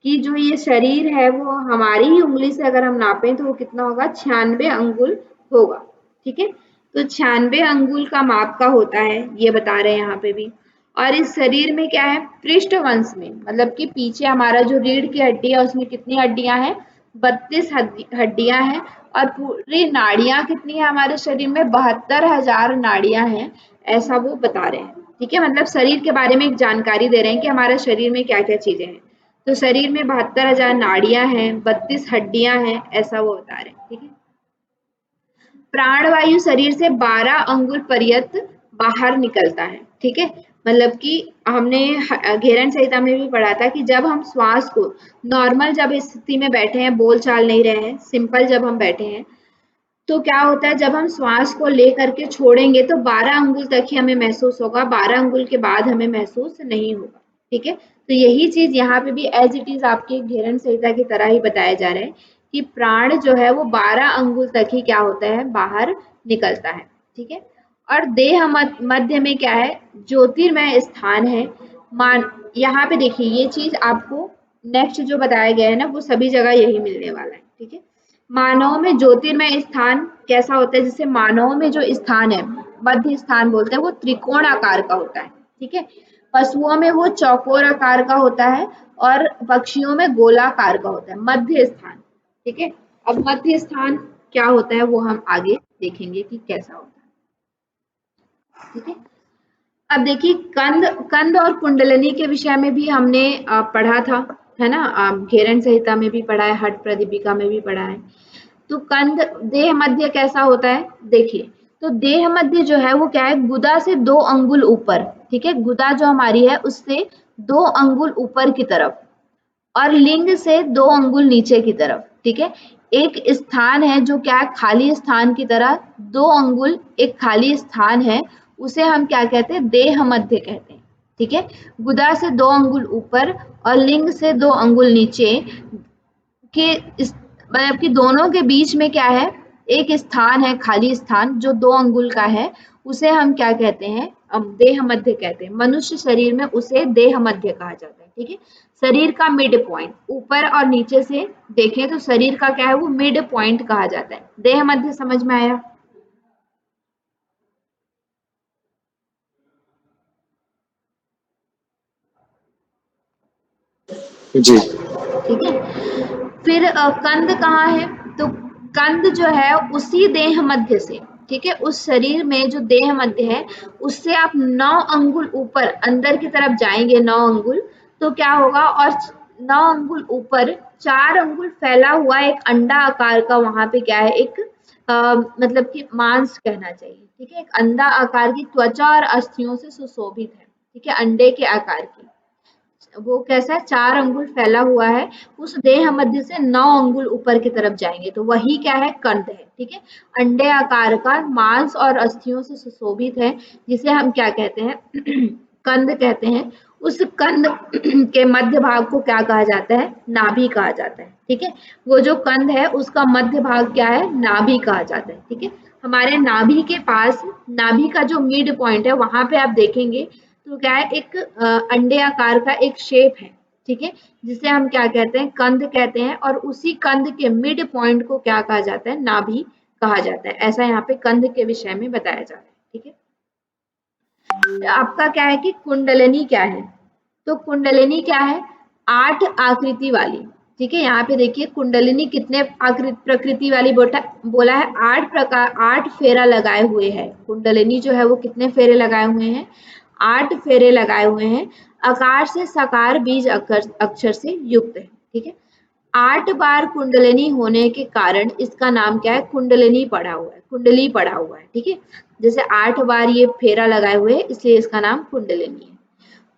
कि जो ये शरीर है वो हमारी ही उंगली से अगर हम नापें तो वो कितना होगा, 96 अंगुल होगा, ठीक है। तो 96 अंगुल का माप का होता है, ये बता रहे हैं यहाँ पे भी। और इस शरीर में क्या है, पृष्ठ वंश में, मतलब कि पीछे हमारा जो रीढ़ की हड्डी है उसमें कितनी हड्डियां हैं, 32 हड्डियां हैं। और पूरी नाड़ियां कितनी है हमारे शरीर में, 72,000 नाड़ियां हैं, ऐसा वो बता रहे हैं, ठीक है। मतलब शरीर के बारे में एक जानकारी दे रहे हैं कि हमारे शरीर में क्या क्या चीजें हैं। तो शरीर में 72,000 नाड़ियां हैं, 32 हड्डियां हैं, ऐसा वो बता रहे हैं, ठीक है। प्राणवायु शरीर से 12 अंगुल पर्यंत बाहर निकलता है, ठीक है। मतलब कि हमने घेरन संहिता में भी पढ़ा था कि जब हम श्वास को नॉर्मल जब स्थिति में बैठे हैं, बोल चाल नहीं रहे हैं, सिंपल जब हम बैठे हैं, तो क्या होता है जब हम श्वास को लेकर के छोड़ेंगे तो 12 अंगुल तक ही हमें महसूस होगा, 12 अंगुल के बाद हमें महसूस नहीं होगा, ठीक है। तो यही चीज यहाँ पे भी एज इट इज आपके घेरन संहिता की तरह ही बताया जा रहा है कि प्राण जो है वो 12 अंगुल तक ही क्या होता है, बाहर निकलता है, ठीक है। और देह मध्य में क्या है, ज्योतिर्मय स्थान है। मान यहाँ पे देखिए ये चीज आपको नेक्स्ट जो बताया गया है ना वो सभी जगह यही मिलने वाला है, ठीक है। मानव में ज्योतिर्मय स्थान कैसा होता है, जैसे मानव में जो स्थान है, मध्य स्थान बोलते हैं, वो त्रिकोण आकार का होता है, ठीक है। पशुओं में वो चौकोर आकार का होता है और पक्षियों में गोलाकार का होता है मध्य स्थान, ठीक है। अब मध्य स्थान क्या होता है वो हम आगे देखेंगे कि कैसा होता है, ठीक है। अब देखिए कंद कंद और कुंडलिनी के विषय में भी हमने पढ़ा था, है ना, घेरन संहिता में भी पढ़ा है, हट प्रदीपिका में भी पढ़ा है। तो कंद देह मध्य कैसा होता है, देखिए। तो देह मध्य जो है वो क्या है, गुदा से 2 अंगुल ऊपर, ठीक है। गुदा जो हमारी है उससे 2 अंगुल ऊपर की तरफ और लिंग से 2 अंगुल नीचे की तरफ, ठीक है। एक स्थान है जो क्या है, खाली स्थान की तरह 2 अंगुल एक खाली स्थान है, उसे हम क्या कहते हैं, देह मध्य कहते हैं, ठीक है। गुदा से 2 अंगुल ऊपर और लिंग से 2 अंगुल नीचे के मतलब कि दोनों के बीच में क्या है, एक स्थान है, खाली स्थान जो 2 अंगुल का है, उसे हम क्या कहते हैं, देह मध्य कहते हैं। मनुष्य शरीर में उसे देह मध्य कहा जाता है, ठीक है। शरीर का मिड पॉइंट, ऊपर और नीचे से देखें तो शरीर का क्या है, वो मिड पॉइंट कहा जाता है। देह मध्य समझ में आया, जी। ठीक है। फिर कंद कहाँ है, तो कंद जो है उसी देह मध्य से, ठीक है, उस शरीर में जो देह मध्य है उससे आप 9 अंगुल ऊपर अंदर की तरफ जाएंगे, 9 अंगुल, तो क्या होगा, और 9 अंगुल ऊपर 4 अंगुल फैला हुआ एक अंडा आकार का वहां पे क्या है, एक मतलब कि मांस कहना चाहिए, ठीक है। एक अंडा आकार की त्वचा और अस्थियों से सुशोभित है, ठीक है, अंडे के आकार की, वो कैसा है, 4 अंगुल फैला हुआ है, उस देह मध्य से 9 अंगुल ऊपर की तरफ जाएंगे तो वही क्या है, कंद है, ठीक है। अंडे आकार का मांस और अस्थियों से सुशोभित है, जिसे हम क्या कहते हैं कंद कहते हैं। उस कंद के मध्य भाग को क्या कहा जाता है, नाभि कहा जाता है, ठीक है। वो जो कंद है उसका मध्य भाग क्या है, नाभि कहा जाता है, ठीक है। हमारे नाभि के पास, नाभि का जो मिड पॉइंट है वहां पे आप देखेंगे तो क्या है, एक अंडे आकार का एक शेप है, ठीक है, जिसे हम क्या कहते हैं, कंध कहते हैं। और उसी कंध के मिड पॉइंट को क्या कहा जाता है, नाभि कहा जाता है। ऐसा यहाँ पे कंध के विषय में बताया जा रहा है। ठीक है, आपका क्या है कि कुंडलिनी क्या है, तो कुंडलिनी क्या है, 8 आकृति वाली। ठीक है, यहाँ पे देखिए कुंडलिनी कितने प्रकृति वाली बोला है, 8 प्रकार, 8 फेरा लगाए हुए है। कुंडलिनी जो है वो कितने फेरे लगाए हुए हैं, 8 फेरे लगाए हुए हैं। आकार से सकार बीज अक्षर से युक्त है। ठीक है, 8 बार कुंडलिनी होने के कारण इसका नाम क्या है, कुंडलिनी पड़ा हुआ है, कुंडली पड़ा हुआ है। ठीक है, जैसे 8 बार ये फेरा लगाए हुए इसलिए इसका नाम कुंडलिनी है।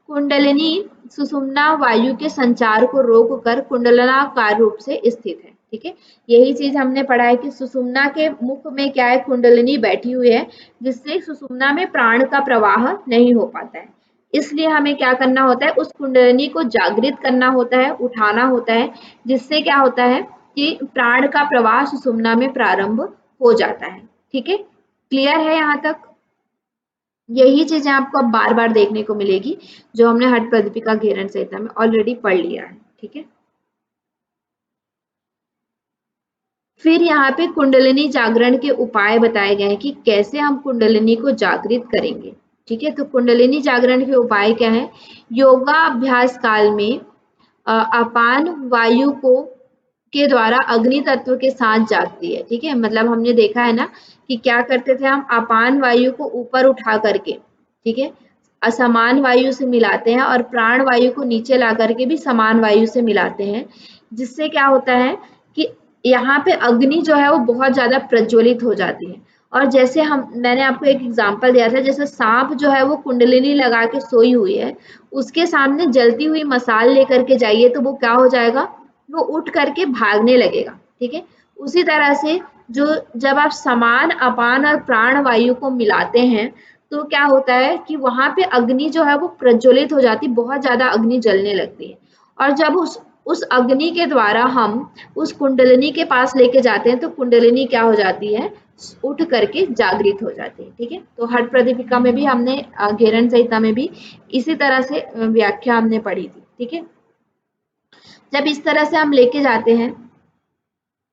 कुंडलिनी सुषुम्ना वायु के संचार को रोककर कुंडलाकार रूप से स्थित है। ठीक है, यही चीज हमने पढ़ा है कि सुषुम्ना के मुख में क्या है, कुंडलिनी बैठी हुई है, जिससे सुषुम्ना में प्राण का प्रवाह नहीं हो पाता है। इसलिए हमें क्या करना होता है, उस कुंडलिनी को जागृत करना होता है, उठाना होता है, जिससे क्या होता है कि प्राण का प्रवाह सुषुम्ना में प्रारंभ हो जाता है। ठीक है, क्लियर है यहाँ तक? यही चीजें आपको अब बार बार देखने को मिलेगी जो हमने हठ प्रदीपिका घेरन संहिता में ऑलरेडी पढ़ लिया है। ठीक है, फिर यहाँ पे कुंडलिनी जागरण के उपाय बताए गए हैं कि कैसे हम कुंडलिनी को जागृत करेंगे। ठीक है, तो कुंडलिनी जागरण के उपाय क्या है, योगा अभ्यास काल में अपान वायु को के द्वारा अग्नि तत्व के साथ जागती है। ठीक है, मतलब हमने देखा है ना कि क्या करते थे हम, अपान वायु को ऊपर उठा करके, ठीक है, असमान वायु से मिलाते हैं और प्राण वायु को नीचे ला करके भी समान वायु से मिलाते हैं, जिससे क्या होता है कि यहाँ पे अग्नि जो है वो बहुत ज्यादा प्रज्वलित हो जाती है। और जैसे मैंने आपको एक एग्जांपल दिया था, जैसे सांप जो है वो कुंडलिनी लगा के सोई हुई है, उसके सामने जलती हुई मसाल लेकर के जाइए तो वो क्या हो जाएगा, वो उठ करके भागने लगेगा। ठीक है, उसी तरह से जो जब आप समान अपान और प्राण वायु को मिलाते हैं तो क्या होता है कि वहां पे अग्नि जो है वो प्रज्वलित हो जाती, बहुत ज्यादा अग्नि जलने लगती है। और जब उस अग्नि के द्वारा हम उस कुंडलिनी के पास लेके जाते हैं तो कुंडलिनी क्या हो जाती है, उठ करके जागृत हो जाती है। ठीक है, तो हठ प्रदीपिका में भी हमने घेरन संहिता में भी इसी तरह से व्याख्या हमने पढ़ी थी। ठीक है, जब इस तरह से हम लेके जाते हैं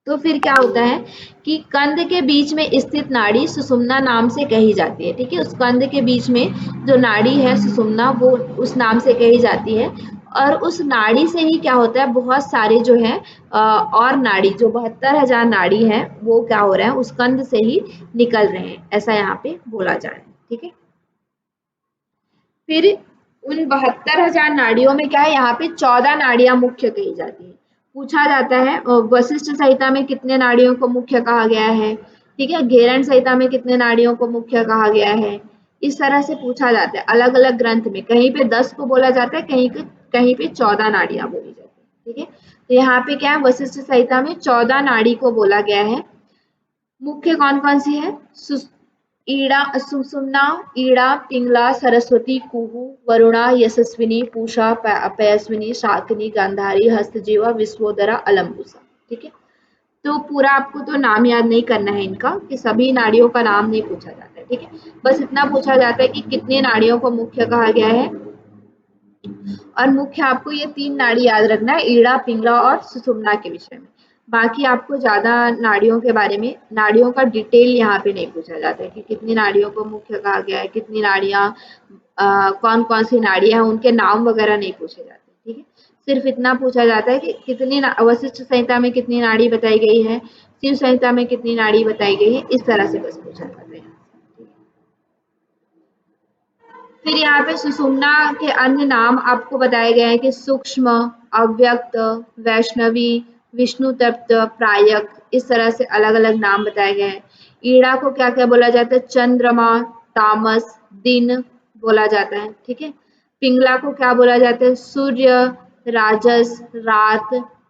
तो फिर क्या होता है कि कंध के बीच में स्थित नाड़ी सुषुम्ना नाम से कही जाती है। ठीक है, उस कंध के बीच में जो नाड़ी है सुषुम्ना, वो उस नाम से कही जाती है। और उस नाड़ी से ही क्या होता है, बहुत सारे जो है और नाड़ी, जो 72,000 नाड़ी है वो क्या हो रहे हैं, उस कंध से ही निकल रहे हैं, ऐसा यहाँ पे बोला जा रहा है। ठीक है, फिर उन 72,000 नाड़ियों में क्या है, यहाँ पे 14 नाड़ियां मुख्य कही जाती है। पूछा जाता है वशिष्ठ संहिता में कितने नाड़ियों को मुख्य कहा गया है, ठीक है, घेरन संहिता में कितने नाड़ियों को मुख्य कहा गया है, इस तरह से पूछा जाता है। अलग अलग ग्रंथ में कहीं पे 10 को बोला जाता है, कहीं पे 14 नाड़ियां बोली जाती है। ठीक है, तो यहाँ पे क्या है, वशिष्ठ संहिता में 14 नाड़ी को बोला गया है। मुख्य कौन कौन सी है, ईड़ा, सुषुम्ना, ईड़ा, पिंगला, सरस्वती, कुहू, वरुणा, यशस्विनी, पूषा, पयस्विनी, शाकिनी, गांधारी, हस्तजीवा, विश्वोदरा, अलम्बुसा। ठीक है, तो पूरा आपको तो नाम याद नहीं करना है इनका, कि सभी नाड़ियों का नाम नहीं पूछा जाता है। ठीक है, बस इतना पूछा जाता है कि कितने नाड़ियों को मुख्य कहा गया है। और मुख्य आपको ये 3 नाड़ी याद रखना है, ईड़ा, पिंगला और सुषुम्ना के विषय में। बाकी आपको ज्यादा नाड़ियों के बारे में, नाड़ियों का डिटेल यहाँ पे नहीं पूछा जाता है कि कितनी नाड़ियों को मुख्य कहा गया है, कितनी नाड़ियां, कौन कौन सी नाड़ियां, उनके नाम वगैरह नहीं पूछे जाते। ठीक है, सिर्फ इतना पूछा जाता है कि कितनी वशिष्ठ संहिता में कितनी नाड़ी बताई गई है, शिव संहिता में कितनी नाड़ी बताई गई है, इस तरह से बस पूछा जाता है। फिर यहाँ पे सुषुम्ना के अन्य नाम आपको बताए गए हैं कि सूक्ष्म, अव्यक्त, वैष्णवी, विष्णु तत्व, प्रायक, इस तरह से अलग अलग नाम बताए गए हैं। ईड़ा को क्या क्या बोला जाता है, चंद्रमा, तामस, दिन बोला जाता है। ठीक है, पिंगला को क्या बोला जाता है, सूर्य, राजस, रात,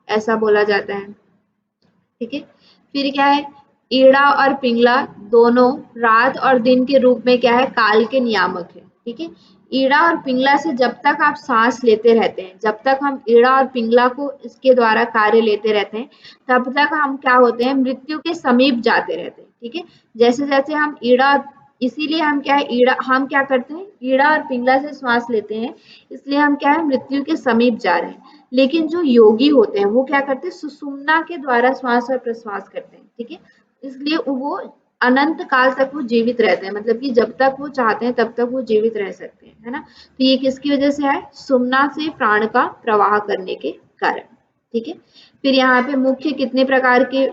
ऐसा बोला जाता है। ठीक है, फिर क्या है, ईड़ा और पिंगला दोनों रात और दिन के रूप में क्या है, काल के नियामक है। ठीक है, ईड़ा और पिंगला से जब तक आप सांस लेते रहते हैं, जब तक हम ईड़ा और पिंगला को इसके द्वारा कार्य लेते रहते हैं, तब तक हम क्या होते हैं, मृत्यु के समीप जाते रहते हैं। ठीक है, जैसे जैसे हम ईड़ा, इसीलिए हम क्या है, ईड़ा, हम क्या करते हैं, ईड़ा और पिंगला से श्वास लेते हैं, इसलिए हम क्या है, मृत्यु के समीप जा रहे हैं। लेकिन जो योगी होते हैं वो क्या करते हैं, सुषुम्ना के द्वारा श्वास और प्रश्वास करते हैं, ठीक है। इसलिए वो अनंत काल तक वो जीवित रहते हैं, मतलब कि जब तक वो चाहते हैं तब तक वो जीवित रह सकते हैं, है ना। तो ये किसकी वजह से है, सुषुम्ना से प्राण का प्रवाह करने के कारण, ठीक है। फिर यहाँ पे मुख्य कितने प्रकार के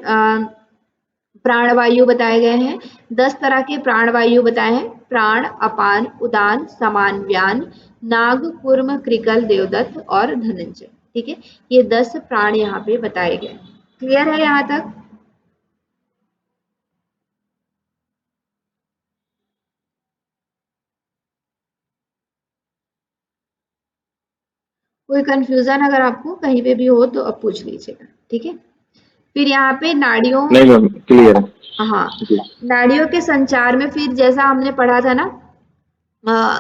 प्राणवायु बताए गए हैं, 10 तरह के प्राणवायु बताए हैं, प्राण, अपान, उदान, समान, व्यान, नाग, कूर्म, कृकल, देवदत्त और धनंजय, ठीक है। ये 10 प्राण यहाँ पे बताए गए। क्लियर है यहाँ तक? कोई कंफ्यूजन अगर आपको कहीं पे भी हो तो अब पूछ लीजिएगा, ठीक है। फिर यहाँ पे नाड़ियों, नहीं मैम, क्लियर है हाँ, जी। नाड़ियों के संचार में फिर जैसा हमने पढ़ा था ना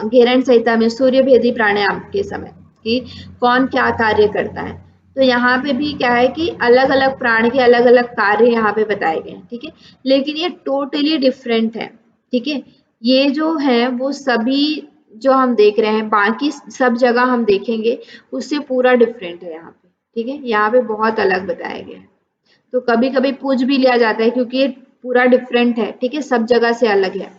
घेरन संहिता में सूर्यभेदी प्राणायाम के समय कि कौन क्या कार्य करता है, तो यहाँ पे भी क्या है कि अलग अलग प्राण के अलग अलग कार्य यहाँ पे बताए गए हैं, ठीक है। लेकिन ये टोटली डिफरेंट है, ठीक है। ये जो है वो सभी जो हम देख रहे हैं बाकी सब जगह हम देखेंगे उससे पूरा डिफरेंट है यहाँ पे, ठीक है। यहाँ पे बहुत अलग बताया गया है, तो कभी कभी पूछ भी लिया जाता है क्योंकि ये पूरा डिफरेंट है, ठीक है, सब जगह से अलग है।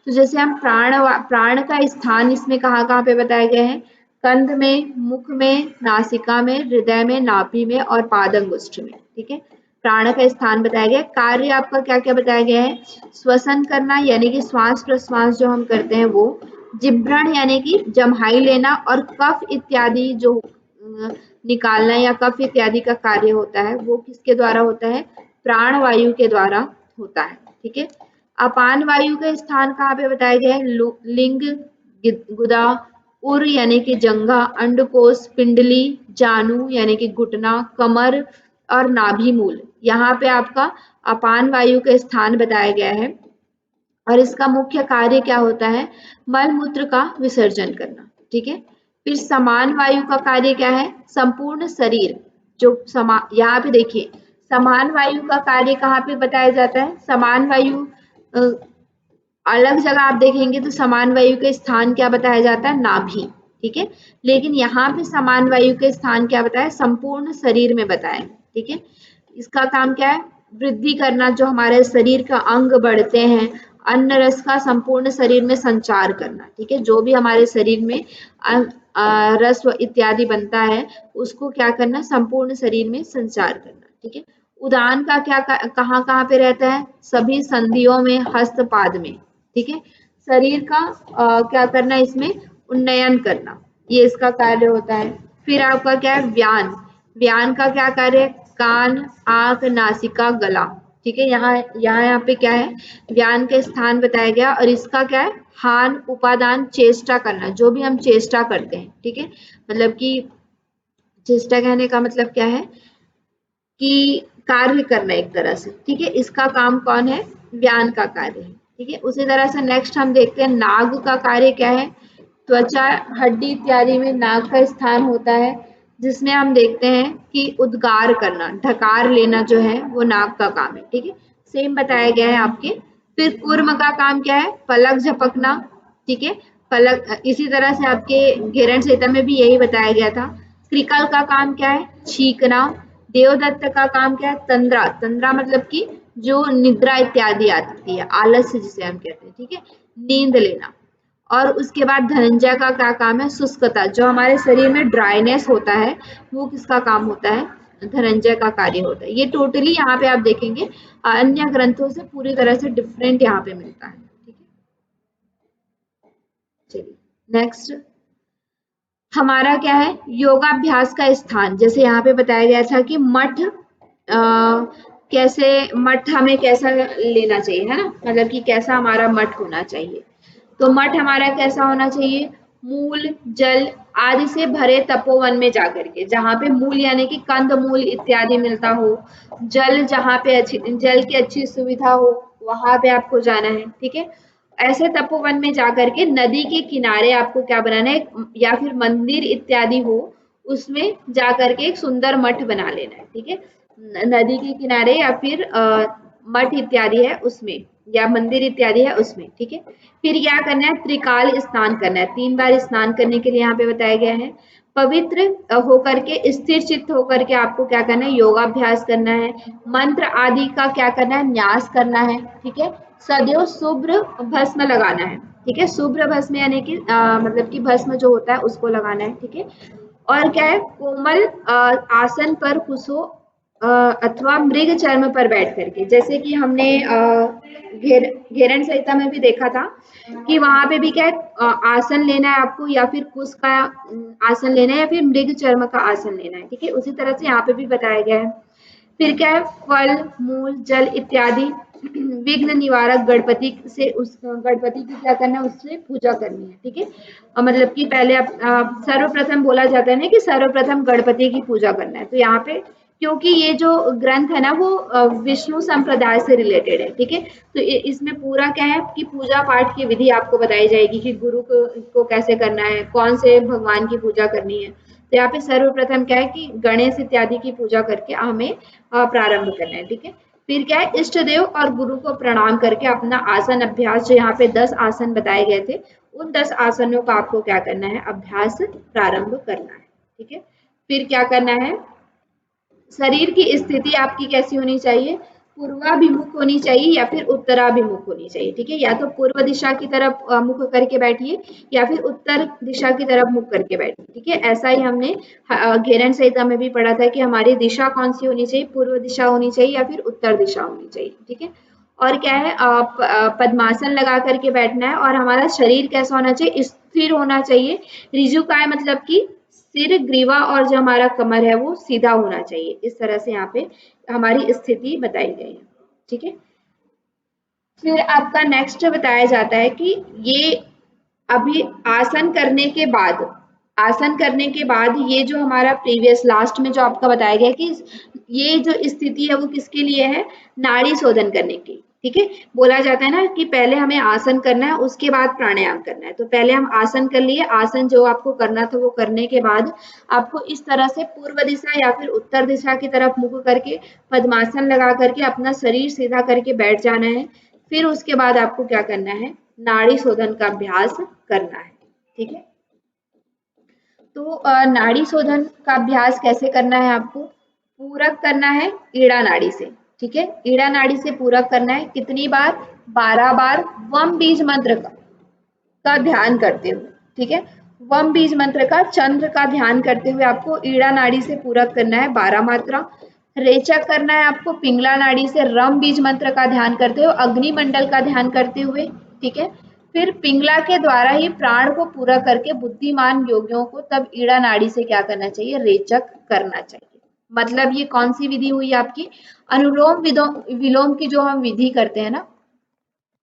तो जैसे हम प्राण का स्थान इसमें कहाँ कहाँ पे बताए गए हैं, कंध में, मुख में, नासिका में, हृदय में, नाभि में और पादंगुष्ठ में, ठीक है। प्राण का स्थान बताया गया, कार्य आपका क्या क्या बताया गया है, श्वसन करना यानी कि श्वास प्रश्वास जो हम करते हैं वो, जिभ्रण यानी कि जम्हाई लेना, और कफ इत्यादि जो निकालना या कफ इत्यादि का कार्य होता है वो किसके द्वारा होता है, प्राण वायु के द्वारा होता है, ठीक है। अपान वायु का स्थान कहाँ पे बताया गया है, लिंग, गुदा, उर यानी कि जंघा, अंडकोश, पिंडली, जानु यानी कि घुटना, कमर और नाभि मूल, यहाँ पे आपका अपान वायु का स्थान बताया गया है। और इसका मुख्य कार्य क्या होता है, मल मूत्र का विसर्जन करना, ठीक है। फिर समान वायु का कार्य क्या है, संपूर्ण शरीर जो यहाँ पे देखिए समान वायु का कार्य कहाँ पे बताया जाता है, समान वायु अलग जगह आप देखेंगे तो समान वायु के स्थान क्या बताया जाता है, नाभि, ठीक है। लेकिन यहाँ पे समान वायु के स्थान क्या बताया, संपूर्ण शरीर में बताया, ठीक है। इसका काम क्या है, वृद्धि करना, जो हमारे शरीर का अंग बढ़ते हैं, अन्न रस का संपूर्ण शरीर में संचार करना, ठीक है। जो भी हमारे शरीर में रस इत्यादि बनता है उसको क्या करना, संपूर्ण शरीर में संचार करना, ठीक है। उदान का क्या कहाँ कहाँ पे रहता है, सभी संधियों में, हस्त पाद में, ठीक है। शरीर का क्या करना, इसमें उन्नयन करना, ये इसका कार्य होता है। फिर आपका क्या है, व्यान, व्यान का क्या कार्य है, कान, आंख, नासिका, गला, ठीक है। यहाँ पे क्या है, व्यान के स्थान बताया गया, और इसका क्या है, हान, उपादान, चेष्टा करना, जो भी हम चेष्टा करते हैं, ठीक है। मतलब कि चेष्टा कहने का मतलब क्या है कि कार्य करना एक तरह से, ठीक है। इसका काम कौन है, व्यान का कार्य है, ठीक है। उसी तरह से नेक्स्ट हम देखते हैं नाग का कार्य क्या है, त्वचा, हड्डी इत्यादि में नाग का स्थान होता है, जिसमें हम देखते हैं कि उद्गार करना, ढकार लेना जो है वो नाग का काम है, ठीक है। सेम बताया गया है आपके। फिर कूर्म का काम क्या है, पलक झपकना, ठीक है। पलक इसी तरह से आपके घेरण संहिता में भी यही बताया गया था। कृकल का काम क्या है, छींकना। देवदत्त का काम क्या है, तंद्रा, तंद्रा मतलब कि जो निद्रा इत्यादि आती है, आलस्य जिसे हम कहते हैं, ठीक है, नींद लेना। और उसके बाद धनंजय का क्या काम है, शुष्कता, जो हमारे शरीर में ड्राइनेस होता है वो किसका काम होता है, धनंजय का कार्य होता है। ये टोटली यहाँ पे आप देखेंगे अन्य ग्रंथों से पूरी तरह से डिफरेंट यहाँ पे मिलता है, ठीक है। चलिए नेक्स्ट हमारा क्या है, योगाभ्यास का स्थान, जैसे यहाँ पे बताया गया था कि मठ कैसे, मठ हमें कैसा लेना चाहिए, है ना, मतलब कि कैसा हमारा मठ होना चाहिए। तो मठ हमारा कैसा होना चाहिए, मूल, जल आदि से भरे तपोवन में जाकर के, जहाँ पे मूल यानी कि कंद मूल इत्यादि मिलता हो, जल जहाँ पे जल की अच्छी सुविधा हो वहां पे आपको जाना है, ठीक है। ऐसे तपोवन में जाकर के नदी के किनारे आपको क्या बनाना है, या फिर मंदिर इत्यादि हो उसमें जाकर के एक सुंदर मठ बना लेना है, ठीक है। नदी के किनारे या फिर मठ इत्यादि है उसमें, या मंदिर इत्यादि है उसमें, ठीक है। फिर क्या करना है, त्रिकाल स्नान करना है, 3 बार स्नान करने के लिए यहाँ पे बताया गया है। पवित्र होकर के, स्थिर चित्त होकर के आपको क्या करना है, योगाभ्यास करना है। मंत्र आदि का क्या करना है, न्यास करना है, ठीक है। सदैव शुभ्र भस्म लगाना है, ठीक है। शुभ्र भस्म यानी कि मतलब कि भस्म जो होता है उसको लगाना है, ठीक है। और क्या है, कोमल आसन पर कुशो अथवा मृग चर्म पर बैठ करके, जैसे कि हमने घेरन संहिता में भी देखा था कि वहां पे भी क्या है, आसन लेना है आपको, या फिर कुश का आसन लेना है, या फिर मृग चर्म का आसन लेना है, ठीक है। उसी तरह से यहाँ पे भी बताया गया है। फिर क्या है, फल मूल जल इत्यादि विघ्न निवारक गणपति से, उस गणपति की क्या करना है, उससे पूजा करनी है, ठीक है। मतलब कि पहले सर्वप्रथम बोला जाता है ना कि सर्वप्रथम गणपति की पूजा करना है। तो यहाँ पे क्योंकि ये जो ग्रंथ है ना वो विष्णु संप्रदाय से रिलेटेड है, ठीक है। तो इसमें पूरा क्या है कि पूजा पाठ की विधि आपको बताई जाएगी कि गुरु को कैसे करना है, कौन से भगवान की पूजा करनी है। तो यहाँ पे सर्वप्रथम क्या है कि गणेश इत्यादि की पूजा करके हमें प्रारंभ करना है, ठीक है। फिर क्या है, इष्ट देव और गुरु को प्रणाम करके अपना आसन अभ्यास, जो यहाँ पे 10 आसन बताए गए थे, उन 10 आसनों का आपको क्या करना है, अभ्यास प्रारंभ करना है, ठीक है। फिर क्या करना है, शरीर की स्थिति आपकी कैसी होनी चाहिए, पूर्वाभिमुख होनी चाहिए या फिर उत्तराभिमुख होनी चाहिए, ठीक है। या तो पूर्व दिशा की तरफ मुख करके बैठिए, या फिर उत्तर दिशा की तरफ मुख करके बैठिए, ठीक है। ऐसा ही हमने घेरन संहिता में भी पढ़ा था कि हमारी दिशा कौन सी होनी चाहिए, पूर्व दिशा होनी चाहिए या फिर उत्तर दिशा होनी चाहिए, ठीक है। और क्या है, पद्मासन लगा करके बैठना है, और हमारा शरीर कैसा होना चाहिए, स्थिर होना चाहिए। ऋजुकाय मतलब कि सिर, ग्रीवा और जो हमारा कमर है वो सीधा होना चाहिए। इस तरह से यहाँ पे हमारी स्थिति बताई गई है, ठीक है। फिर आपका नेक्स्ट बताया जाता है कि ये अभी आसन करने के बाद, आसन करने के बाद ये जो हमारा प्रीवियस लास्ट में जो आपका बताया गया कि ये जो स्थिति है वो किसके लिए है, नाड़ी शोधन करने की, ठीक है। बोला जाता है ना कि पहले हमें आसन करना है, उसके बाद प्राणायाम करना है। तो पहले हम आसन कर लिए, आसन जो आपको करना था वो करने के बाद आपको इस तरह से पूर्व दिशा या फिर उत्तर दिशा की तरफ मुख करके पद्मासन लगा करके अपना शरीर सीधा करके बैठ जाना है। फिर उसके बाद आपको क्या करना है, नाड़ी शोधन का अभ्यास करना है, ठीक है। तो नाड़ी शोधन का अभ्यास कैसे करना है, आपको पूरक करना है ईड़ा नाड़ी से, ठीक है। ईड़ा नाड़ी से पूरक करना है, कितनी बार, 12 बार वम बीज मंत्र का ध्यान करते हुए, ठीक है। वम बीज मंत्र का, चंद्र का ध्यान करते हुए आपको ईड़ा नाड़ी से पूरक करना है 12 मात्रा। रेचक करना है आपको पिंगला नाड़ी से रम बीज मंत्र का ध्यान करते हुए, अग्निमंडल का ध्यान करते हुए, ठीक है। फिर पिंगला के द्वारा ही प्राण को पूरा करके बुद्धिमान योगियों को तब ईड़ा नाड़ी से क्या करना चाहिए, रेचक करना चाहिए। मतलब ये कौन सी विधि हुई आपकी, अनुलोम विलोम की जो हम विधि करते हैं ना,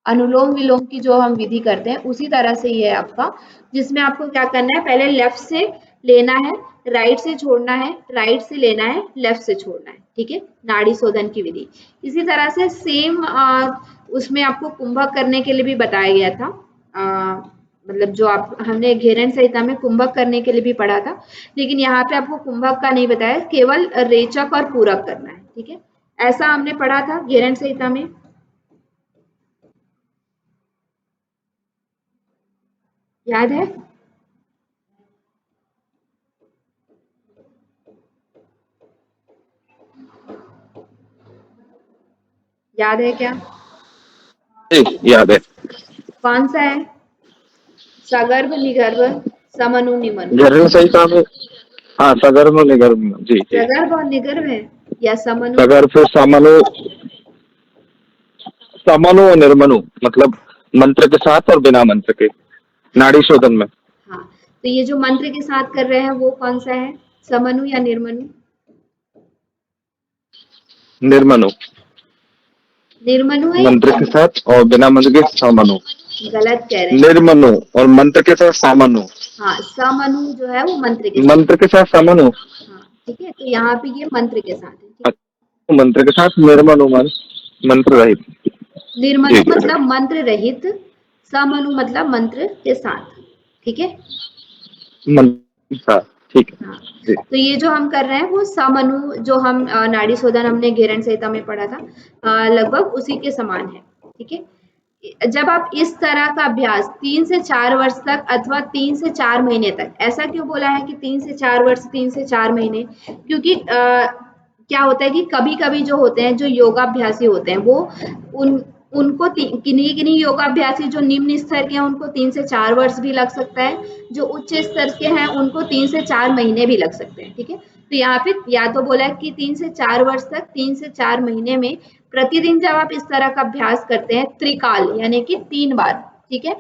अनुलोम विलोम की जो हम विधि करते हैं उसी तरह से ये है आपका, जिसमें आपको क्या करना है, पहले लेफ्ट से लेना है, राइट से छोड़ना है, राइट से लेना है, लेफ्ट से छोड़ना है, ठीक है। नाड़ी शोधन की विधि इसी तरह से सेम उसमें आपको कुंभक करने के लिए भी बताया गया था। मतलब जो आप हमने घेरन संहिता में कुंभक करने के लिए भी पढ़ा था, लेकिन यहाँ पे आपको कुंभक का नहीं बताया, केवल रेचक और पूरक करना है, ठीक है। ऐसा हमने पढ़ा था घेरन संहिता में, याद है। याद है क्या, जी याद है। कौन सा है, सगर्भ निगर्भ समनु निमनु, घेरन संहिता में, हाँ सगर्भ निगर्भ, जी जी। सगर्भ और निगर्भ है या समनु, सगर्भ समनु, समनु और निर्मनु, मतलब मंत्र के साथ और बिना मंत्र के, नाड़ी शोधन में। हाँ। तो ये जो मंत्र के साथ कर रहे हैं वो कौन सा है, समनु या निर्मनु, निर्मनु। निर्मनु है मंत्र के साथ और बिना मंत्र के समनु। गलत कह रहे हैं। निर्मनु और मंत्र के साथ समनु। हाँ, समनु जो है वो मंत्र के साथ, मंत्र के साथ समनु। हाँ ठीक है। तो यहाँ पे ये मंत्र के साथ है, ठीक। अच्छा, मंत्र के साथ निर्मनु मंत्र रहित। निर्मनु जी जी। मतलब मंत्र रहित, समनु मतलब मंत्र के साथ, ठीक है। मंत्र के साथ, ठीक है हाँ, जी। तो ये जो हम कर रहे हैं वो समअनु जो हम नाड़ी शोधन हमने घेरन संहिता में पढ़ा था, लगभग उसी के समान है। ठीक है, जब आप इस तरह का अभ्यास 3 से 4 वर्ष तक अथवा 3 से 4 महीने तक, ऐसा क्यों बोला है कि 3 से 4 वर्ष, 3 से 4 महीने, क्योंकि क्या होता है कि कभी-कभी जो होते हैं, जो योगाभ्यासी होते हैं, वो उनको किन्हीं योगाभ्यासी जो निम्न स्तर के हैं उनको 3 से 4 वर्ष भी लग सकता है, जो उच्च स्तर के हैं उनको 3 से 4 महीने भी लग सकते हैं। ठीक है, तो यहाँ पे या तो बोला है कि 3 से 4 वर्ष तक 3 से 4 महीने में प्रतिदिन जब आप इस तरह का अभ्यास करते हैं त्रिकाल यानी कि 3 बार, ठीक है,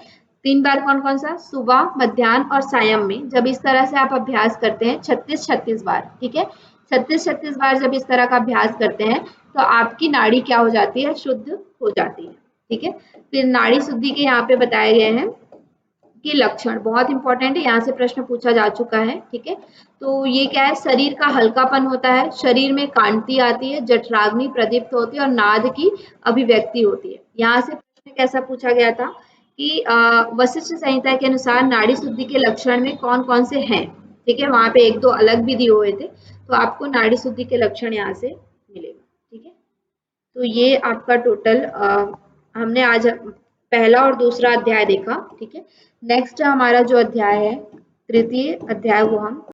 3 बार कौन कौन सा, सुबह, मध्याह्न और सायं में जब इस तरह से आप अभ्यास करते हैं 36-36 बार, ठीक है, 36-36 बार जब इस तरह का अभ्यास करते हैं तो आपकी नाड़ी क्या हो जाती है, शुद्ध हो जाती है। ठीक है, फिर नाड़ी शुद्धि के यहाँ पे बताए गए हैं कि लक्षण बहुत इंपॉर्टेंट है, यहाँ से प्रश्न पूछा जा चुका है। ठीक है, तो ये क्या है, शरीर का हल्कापन होता है, शरीर में कांति आती है, जठराग्नि प्रदीप्त होती है और नाद की अभिव्यक्ति होती है। यहाँ से प्रश्न कैसा पूछा गया था कि वशिष्ठ संहिता के अनुसार नाड़ी शुद्धि के लक्षण में कौन कौन से हैं। ठीक है, वहां पे एक दो अलग भी दिए हुए थे, तो आपको नाड़ी शुद्धि के लक्षण यहाँ से मिलेगा। ठीक है, तो ये आपका टोटल हमने आज पहला और दूसरा अध्याय देखा। ठीक है, नेक्स्ट हमारा जो अध्याय है, तृतीय अध्याय, वो हम